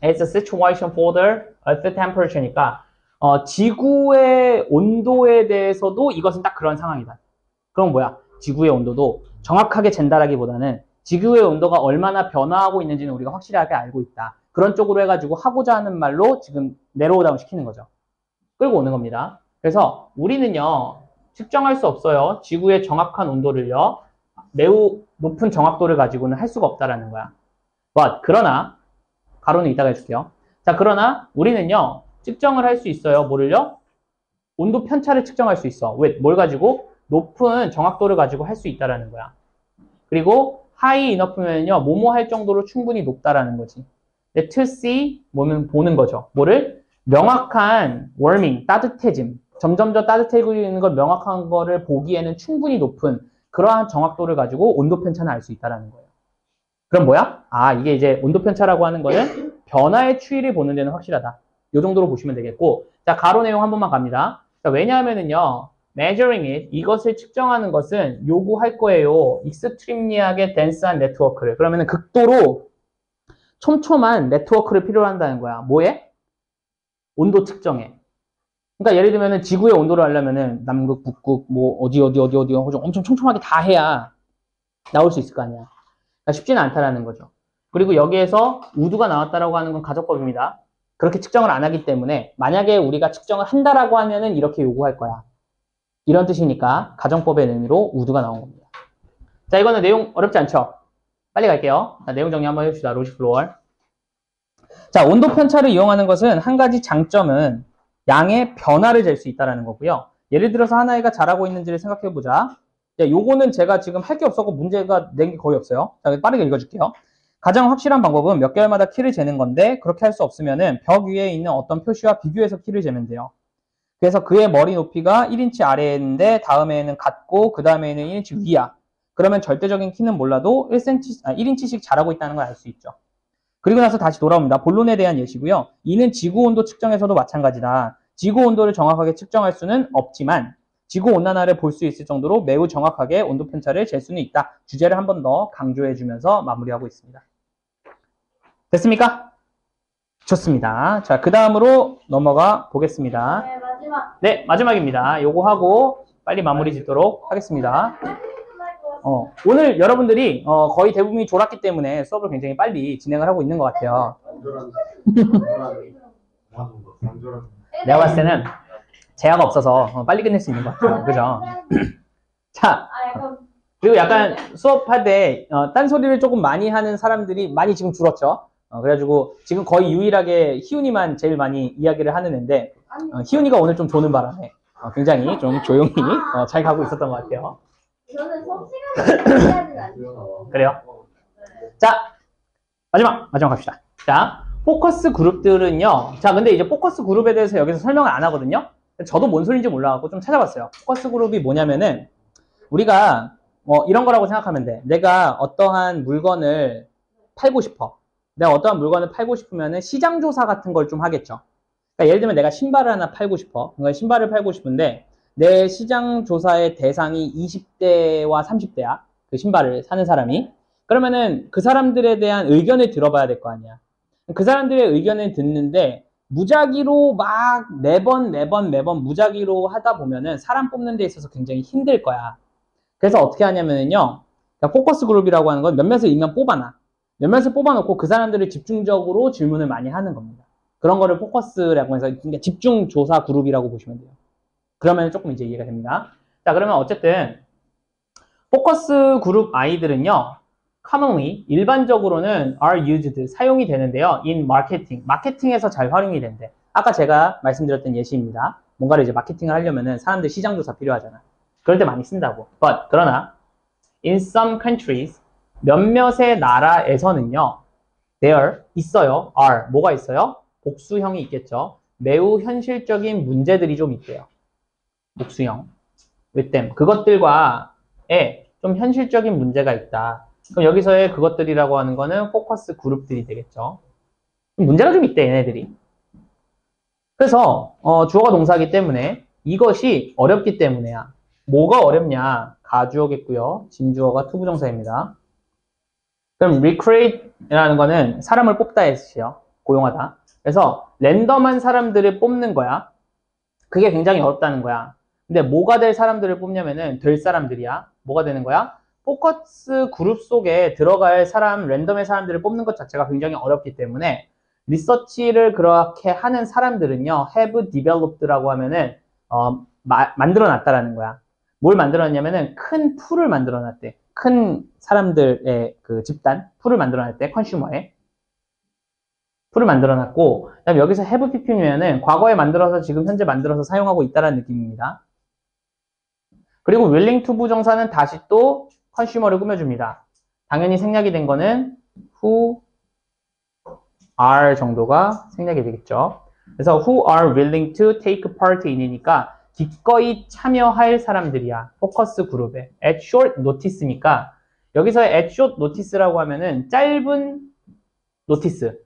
it's a situation for the earth temperature니까 지구의 온도에 대해서도 이것은 딱 그런 상황이다. 그럼 뭐야? 지구의 온도도 정확하게 잰다라기보다는 지구의 온도가 얼마나 변화하고 있는지는 우리가 확실하게 알고 있다. 그런 쪽으로 해가지고 하고자 하는 말로 지금 내로우 다운 시키는 거죠. 끌고 오는 겁니다. 그래서 우리는요 측정할 수 없어요. 지구의 정확한 온도를요 매우 높은 정확도를 가지고는 할 수가 없다라는 거야. But, 그러나 가로는 이따가 해줄게요. 자, 그러나 우리는요 측정을 할 수 있어요. 뭐를요? 온도 편차를 측정할 수 있어. 왜? 뭘 가지고? 높은 정확도를 가지고 할 수 있다라는 거야. 그리고 high enough면요 뭐뭐 할 정도로 충분히 높다라는 거지. 근데 to see 뭐는 보는 거죠. 뭐를? 명확한 warming, 따뜻해짐. 점점 더 따뜻해지고 있는 걸 명확한 거를 보기에는 충분히 높은 그러한 정확도를 가지고 온도 편차는 알 수 있다라는 거예요. 그럼 뭐야? 아, 이게 이제 온도 편차라고 하는 거는 변화의 추이를 보는 데는 확실하다. 이 정도로 보시면 되겠고, 자, 가로 내용 한 번만 갑니다. 자, 왜냐하면은요, measuring it, 이것을 측정하는 것은 요구할 거예요. 익스트림리하게 덴스한 네트워크를. 그러면은 극도로 촘촘한 네트워크를 필요로 한다는 거야. 뭐에? 온도 측정에. 그러니까 예를 들면은 지구의 온도를 알려면은 남극, 북극, 뭐 어디 엄청 촘촘하게 다 해야 나올 수 있을 거 아니야. 그러니까 쉽지는 않다라는 거죠. 그리고 여기에서 우두가 나왔다라고 하는 건 가정법입니다. 그렇게 측정을 안 하기 때문에 만약에 우리가 측정을 한다라고 하면은 이렇게 요구할 거야. 이런 뜻이니까 가정법의 의미로 우두가 나온 겁니다. 자, 이거는 내용 어렵지 않죠? 빨리 갈게요. 자, 내용 정리 한번 해봅시다. 로시플로월. 자, 온도 편차를 이용하는 것은 한 가지 장점은 양의 변화를 잴 수 있다는 거고요. 예를 들어서 한 아이가 잘하고 있는지를 생각해보자. 자, 요거는 제가 지금 할 게 없었고 문제가 낸 게 거의 없어요. 자, 빠르게 읽어줄게요. 가장 확실한 방법은 몇 개월마다 키를 재는 건데 그렇게 할 수 없으면은 벽 위에 있는 어떤 표시와 비교해서 키를 재면 돼요. 그래서 그의 머리 높이가 1인치 아래인데 다음에는 같고 그 다음에는 1인치 위야. 그러면 절대적인 키는 몰라도 1인치씩 자라고 있다는 걸 알 수 있죠. 그리고 나서 다시 돌아옵니다. 본론에 대한 예시고요. 이는 지구 온도 측정에서도 마찬가지다. 지구 온도를 정확하게 측정할 수는 없지만 지구 온난화를 볼 수 있을 정도로 매우 정확하게 온도 편차를 잴 수는 있다. 주제를 한 번 더 강조해주면서 마무리하고 있습니다. 됐습니까? 좋습니다. 자, 그 다음으로 넘어가 보겠습니다. 네, 마지막. 네, 마지막입니다. 요거 하고 빨리 마무리 짓도록 하겠습니다. 오늘 여러분들이 거의 대부분이 졸았기 때문에 수업을 굉장히 빨리 진행을 하고 있는 것 같아요. 내가 봤을 때는 제약가 없어서 빨리 끝낼 수 있는 것 같아요. 그죠? 자, 그리고 약간 수업할 때 딴소리를 조금 많이 하는 사람들이 많이 지금 줄었죠. 그래가지고 지금 거의 유일하게 희훈이만 제일 많이 이야기를 하는 애인데 희훈이가 오늘 좀 조는 바람에 굉장히 좀 조용히 잘 가고 있었던 것 같아요. 저는 수업 시간에 해야지 않죠. 그래요? 자, 마지막 갑시다. 자, 포커스 그룹들은요. 자, 근데 이제 포커스 그룹에 대해서 여기서 설명을 안 하거든요. 저도 뭔 소리인지 몰라갖고 좀 찾아봤어요. 포커스 그룹이 뭐냐면은 우리가 이런 거라고 생각하면 돼. 내가 어떠한 물건을 팔고 싶어. 내가 어떠한 물건을 팔고 싶으면은 시장 조사 같은 걸 좀 하겠죠. 그러니까 예를 들면 내가 신발을 하나 팔고 싶어. 그러니까 신발을 팔고 싶은데 내 시장 조사의 대상이 20대와 30대야. 그 신발을 사는 사람이. 그러면은 그 사람들에 대한 의견을 들어봐야 될 거 아니야. 그 사람들의 의견을 듣는데 무작위로 막 매번 무작위로 하다 보면은 사람 뽑는 데 있어서 굉장히 힘들 거야. 그래서 어떻게 하냐면요. 그러니까 포커스 그룹이라고 하는 건 몇몇을 일단 뽑아놔. 몇몇을 뽑아놓고 그 사람들을 집중적으로 질문을 많이 하는 겁니다. 그런 거를 포커스라고 해서 그러니까 집중 조사 그룹이라고 보시면 돼요. 그러면 조금 이제 이해가 됩니다. 자, 그러면 어쨌든 포커스 그룹 아이들은요. commonly, 일반적으로는 are used, 사용이 되는데요. in marketing, 마케팅에서 잘 활용이 된대. 아까 제가 말씀드렸던 예시입니다. 뭔가를 이제 마케팅을 하려면은 사람들 시장 조사 필요하잖아. 그럴 때 많이 쓴다고. But, 그러나 in some countries, 몇몇의 나라에서는요. there, 있어요. are, 뭐가 있어요? 복수형이 있겠죠. 매우 현실적인 문제들이 좀 있대요. 복수형. with them. 그것들과에 좀 현실적인 문제가 있다. 그럼 여기서의 그것들이라고 하는 거는 포커스 그룹들이 되겠죠. 문제가 좀 있대, 얘네들이. 그래서 주어가 동사이기 때문에 이것이 어렵기 때문에야. 뭐가 어렵냐? 가주어겠고요. 진주어가 투부정사입니다. 그럼 recruit이라는 거는 사람을 뽑다의 뜻이요. 고용하다. 그래서 랜덤한 사람들을 뽑는 거야. 그게 굉장히 어렵다는 거야. 근데 뭐가 될 사람들을 뽑냐면은 될 사람들이야. 뭐가 되는 거야? 포커스 그룹 속에 들어갈 사람, 랜덤의 사람들을 뽑는 것 자체가 굉장히 어렵기 때문에 리서치를 그렇게 하는 사람들은요, have developed라고 하면은 만들어 놨다라는 거야. 뭘 만들어 놨냐면은 큰 풀을 만들어 놨대. 큰 사람들의 그 집단, 풀을 만들어 놨대. 컨슈머의 풀을 만들어 놨고, 그다음에 여기서 have pp면은 과거에 만들어서 지금 현재 만들어서 사용하고 있다라는 느낌입니다. 그리고 willing to 부정사는 다시 또 컨슈머를 꾸며줍니다. 당연히 생략이 된 거는 who are 정도가 생략이 되겠죠. 그래서 who are willing to take part in이니까 기꺼이 참여할 사람들이야. 포커스 그룹에. at short notice니까 여기서 at short notice라고 하면은 짧은 노티스.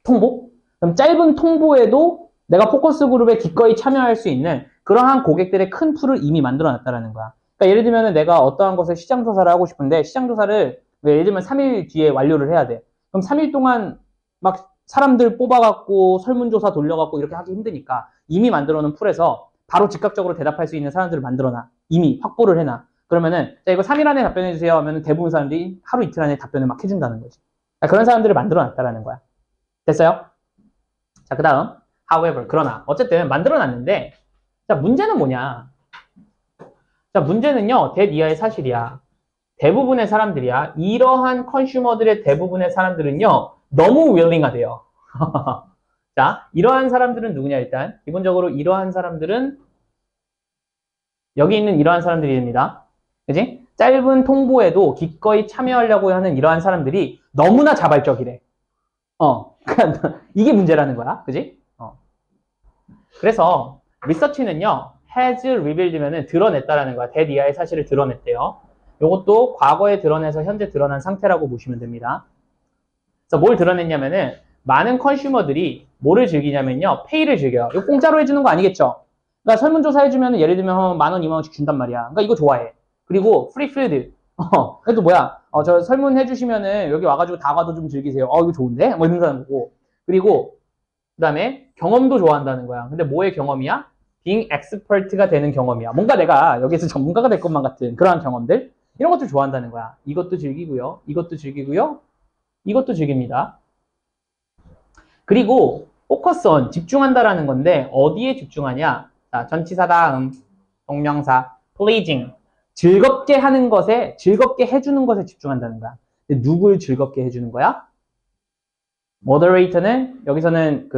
통보? 그럼 짧은 통보에도 내가 포커스 그룹에 기꺼이 참여할 수 있는 그러한 고객들의 큰 풀을 이미 만들어 놨다라는 거야. 그러니까 예를 들면 내가 어떠한 것을 시장 조사를 하고 싶은데 시장 조사를 예를 들면 3일 뒤에 완료를 해야 돼. 그럼 3일 동안 막 사람들 뽑아갖고 설문조사 돌려갖고 이렇게 하기 힘드니까 이미 만들어 놓은 풀에서 바로 즉각적으로 대답할 수 있는 사람들을 만들어놔. 이미 확보를 해놔. 그러면은 자 이거 3일 안에 답변해주세요 하면은 대부분 사람들이 하루 이틀 안에 답변을 막 해준다는 거지. 그런 사람들을 만들어놨다라는 거야. 됐어요? 자, 그 다음 however, 그러나 어쨌든 만들어놨는데 자 문제는 뭐냐. 자 문제는요 that 이하의 사실이야. 대부분의 사람들이야. 이러한 컨슈머들의 대부분의 사람들은요 너무 willing하대요. 자 이러한 사람들은 누구냐. 일단 기본적으로 이러한 사람들은 여기 있는 이러한 사람들입니다. 그지? 짧은 통보에도 기꺼이 참여하려고 하는 이러한 사람들이 너무나 자발적이래. 그러니까 이게 문제라는 거야. 그지? 그래서 리서치는요 has revealed면은 드러냈다라는 거야. that 이하의 사실을 드러냈대요. 요것도 과거에 드러내서 현재 드러난 상태라고 보시면 됩니다. 그래서 뭘 드러냈냐면은 많은 컨슈머들이 뭐를 즐기냐면요 페이를 즐겨요. 이거 공짜로 해주는 거 아니겠죠? 그러니까 설문조사 해주면 예를 들면 10,000원, 20,000원씩 준단 말이야. 그러니까 이거 좋아해. 그리고 프리 푸드. 또 뭐야? 저 설문 해주시면은 여기 와가지고 다과도 좀 즐기세요. 이거 좋은데? 뭐 이런 사람 보고. 그리고 그 다음에 경험도 좋아한다는 거야. 근데 뭐의 경험이야? being expert가 되는 경험이야. 뭔가 내가 여기서 전문가가 될 것만 같은 그러한 경험들. 이런 것들 좋아한다는 거야. 이것도 즐기고요. 이것도 즐기고요. 이것도 즐깁니다. 그리고 focus on, 집중한다라는 건데 어디에 집중하냐? 자, 전치사 다음 동명사 pleasing, 즐겁게 하는 것에, 즐겁게 해주는 것에 집중한다는 거야. 근데 누굴 즐겁게 해주는 거야? moderator는 여기서는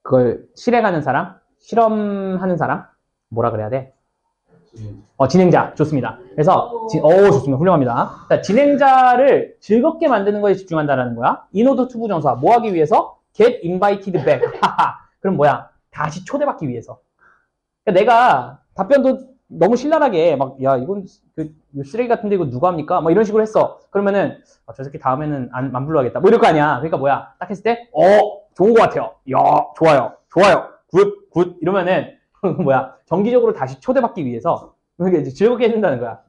그걸 실행하는 사람, 실험하는 사람, 뭐라 그래야 돼? 진행자. 좋습니다. 그래서 좋습니다. 훌륭합니다. 자, 진행자를 즐겁게 만드는 것에 집중한다라는 거야. 인오더 투 부정사 뭐 하기 위해서? get invited back. 그럼 뭐야? 다시 초대받기 위해서. 그러니까 내가 답변도 너무 신랄하게 막 야 이건 쓰레기 같은데 이거 누가 합니까? 막 이런 식으로 했어. 그러면은 저 새끼 다음에는 안 불러야겠다. 뭐 이럴 거 아니야. 그러니까 뭐야? 딱 했을 때 좋은 것 같아요. 야 좋아요. 굿 이러면은 뭐야? 정기적으로 다시 초대받기 위해서 그러니까 이제 즐겁게 해준다는 거야.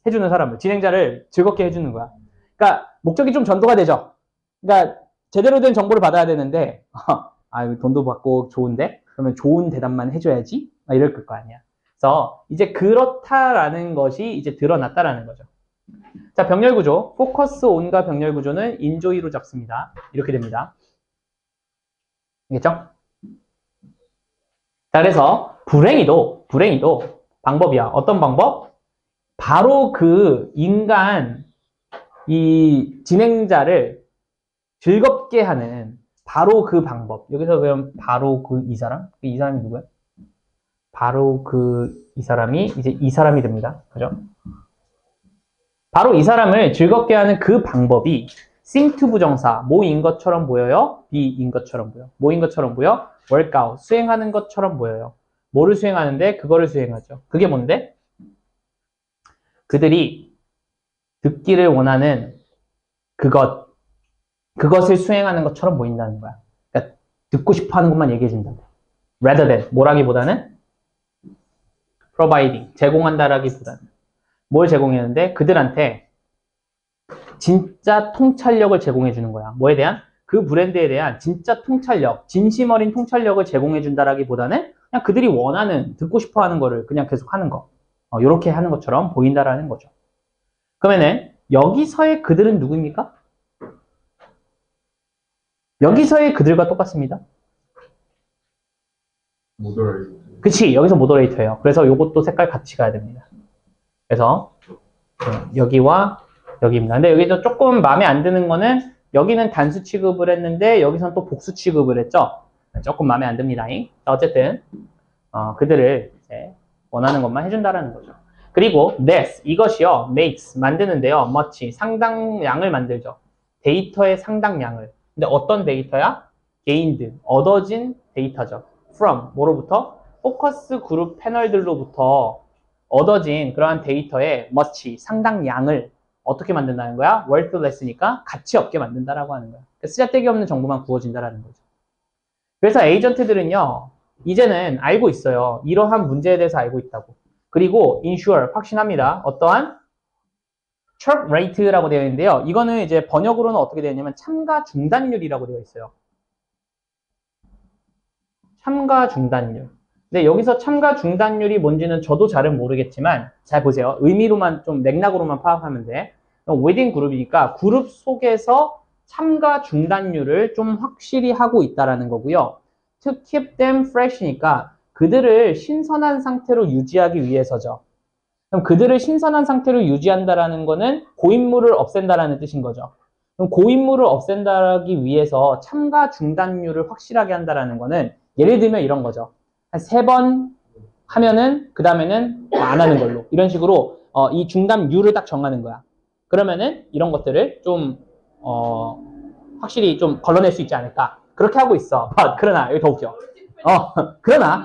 해주는 사람을, 진행자를 즐겁게 해주는 거야. 그러니까 목적이 좀 전도가 되죠. 그러니까 제대로 된 정보를 받아야 되는데 돈도 받고 좋은데 그러면 좋은 대답만 해줘야지 이럴 거 아니야. 그래서 이제 그렇다라는 것이 이제 드러났다라는 거죠. 자, 병렬 구조. 포커스 온과 병렬 구조는 인조이로 잡습니다. 이렇게 됩니다. 알겠죠? 자, 그래서 불행히도 방법이야. 어떤 방법? 바로 그 인간 이 진행자를 즐겁게 하는 바로 그 방법. 여기서 그럼 바로 이 사람이 누구야? 바로 이 사람이 이제 이 사람이 됩니다. 그죠? 바로 이 사람을 즐겁게 하는 그 방법이 think 부정사 뭐인 것처럼 보여요? be인 것처럼 보여. 뭐인 것처럼 보여? workout 수행하는 것처럼 보여요. 뭐를 수행하는데? 그거를 수행하죠. 그게 뭔데? 그들이 듣기를 원하는 그것을 수행하는 것처럼 보인다는 거야. 그러니까 듣고 싶어 하는 것만 얘기해 준다. rather than 뭐라기보다는 providing 제공한다라기보다는 뭘 제공했는데 그들한테 진짜 통찰력을 제공해 주는 거야. 뭐에 대한? 그 브랜드에 대한 진짜 통찰력, 진심 어린 통찰력을 제공해 준다라기보다는 그냥 그들이 원하는 듣고 싶어 하는 거를 그냥 계속 하는 거. 이렇게 하는 것처럼 보인다라는 거죠. 그러면은 여기서의 그들은 누구입니까? 여기서의 그들과 똑같습니다. 모더레이터. 그치, 여기서 모더레이터예요. 그래서 요것도 색깔 같이 가야 됩니다. 그래서 여기와 여기입니다. 근데 여기서 조금 마음에 안 드는 거는 여기는 단수 취급을 했는데 여기서는 또 복수 취급을 했죠. 조금 마음에 안 듭니다. 어쨌든 그들을 이제 원하는 것만 해준다라는 거죠. 그리고 this 이것이요 makes 만드는데요 much 상당량을 만들죠. 데이터의 상당량을. 근데 어떤 데이터야? gained 얻어진 데이터죠. from 뭐로부터? 포커스 그룹 패널들로부터 얻어진 그러한 데이터의 much 상당량을 어떻게 만든다는 거야? worthless니까 가치 없게 만든다라고 하는 거야. 쓰잘데기 없는 정보만 구워진다라는 거죠. 그래서 에이전트들은요 이제는 알고 있어요. 이러한 문제에 대해서 알고 있다고. 그리고 ensure 확신합니다. 어떠한? churn rate라고 되어 있는데요. 이거는 이제 번역으로는 어떻게 되어 있냐면 참가 중단율이라고 되어 있어요. 참가 중단율. 근데 여기서 참가 중단율이 뭔지는 저도 잘은 모르겠지만 잘 보세요. 의미로만 좀 맥락으로만 파악하면 돼. within 그룹이니까 그룹 속에서 참가 중단율을 좀 확실히 하고 있다라는 거고요. To keep them fresh니까 그들을 신선한 상태로 유지하기 위해서죠. 그럼 그들을 신선한 상태로 유지한다라는 거는 고인물을 없앤다라는 뜻인 거죠. 그럼 고인물을 없앤다기 위해서 참가 중단율을 확실하게 한다라는 거는 예를 들면 이런 거죠. 한 3번 하면은 그 다음에는 안 하는 걸로 이런 식으로 이 중단율을 딱 정하는 거야. 그러면은 이런 것들을 좀 확실히 좀 걸러낼 수 있지 않을까. 그렇게 하고 있어. 그러나 여기 더 웃겨. 그러나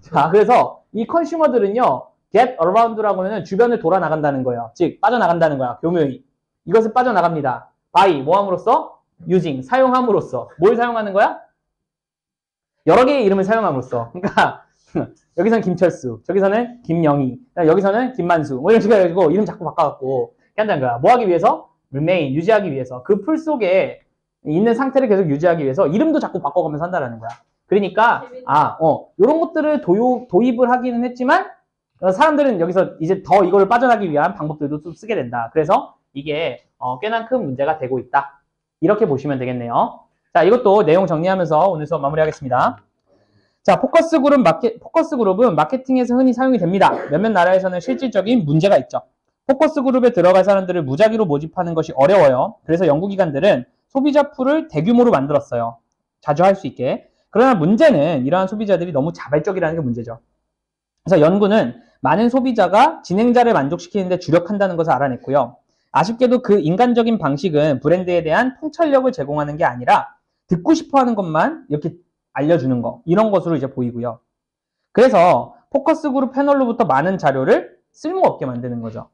자, 그래서 이 컨슈머들은요, get around라고 하면 주변을 돌아 나간다는 거예요. 즉, 빠져나간다는 거야. 교묘히. 이것을 빠져나갑니다. by, 뭐 함으로써? using, 사용함으로써. 뭘 사용하는 거야? 여러 개의 이름을 사용함으로써. 그러니까, 여기서는 김철수, 저기서는 김영희, 여기서는 김만수, 뭐 이런 식으로 해가지고 이름 자꾸 바꿔갖고, 이렇게 한다는 거야. 뭐 하기 위해서? remain, 유지하기 위해서. 그 풀 속에 있는 상태를 계속 유지하기 위해서 이름도 자꾸 바꿔가면서 한다는 거야. 그러니까 이런 것들을 도입을 하기는 했지만 사람들은 여기서 이제 더 이걸 빠져나기 위한 방법들도 좀 쓰게 된다. 그래서 이게 꽤나 큰 문제가 되고 있다. 이렇게 보시면 되겠네요. 자, 이것도 내용 정리하면서 오늘 수업 마무리하겠습니다. 자, 포커스 그룹은 마케팅에서 흔히 사용이 됩니다. 몇몇 나라에서는 실질적인 문제가 있죠. 포커스 그룹에 들어갈 사람들을 무작위로 모집하는 것이 어려워요. 그래서 연구기관들은 소비자 풀을 대규모로 만들었어요. 자주 할 수 있게. 그러나 문제는 이러한 소비자들이 너무 자발적이라는 게 문제죠. 그래서 연구는 많은 소비자가 진행자를 만족시키는데 주력한다는 것을 알아냈고요. 아쉽게도 그 인간적인 방식은 브랜드에 대한 통찰력을 제공하는 게 아니라 듣고 싶어하는 것만 이렇게 알려주는 거, 이런 것으로 이제 보이고요. 그래서 포커스 그룹 패널로부터 많은 자료를 쓸모없게 만드는 거죠.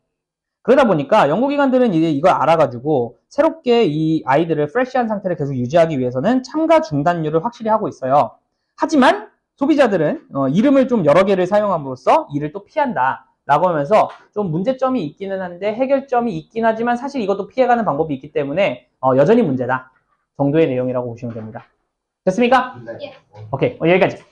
그러다 보니까 연구기관들은 이제 이걸 알아가지고 새롭게 이 아이들을 프레시한 상태를 계속 유지하기 위해서는 참가 중단율을 확실히 하고 있어요. 하지만 소비자들은 이름을 좀 여러 개를 사용함으로써 이를 또 피한다 라고 하면서 좀 문제점이 있기는 한데 해결점이 있긴 하지만 사실 이것도 피해가는 방법이 있기 때문에 여전히 문제다 정도의 내용이라고 보시면 됩니다. 됐습니까? 예. 오케이, 여기까지.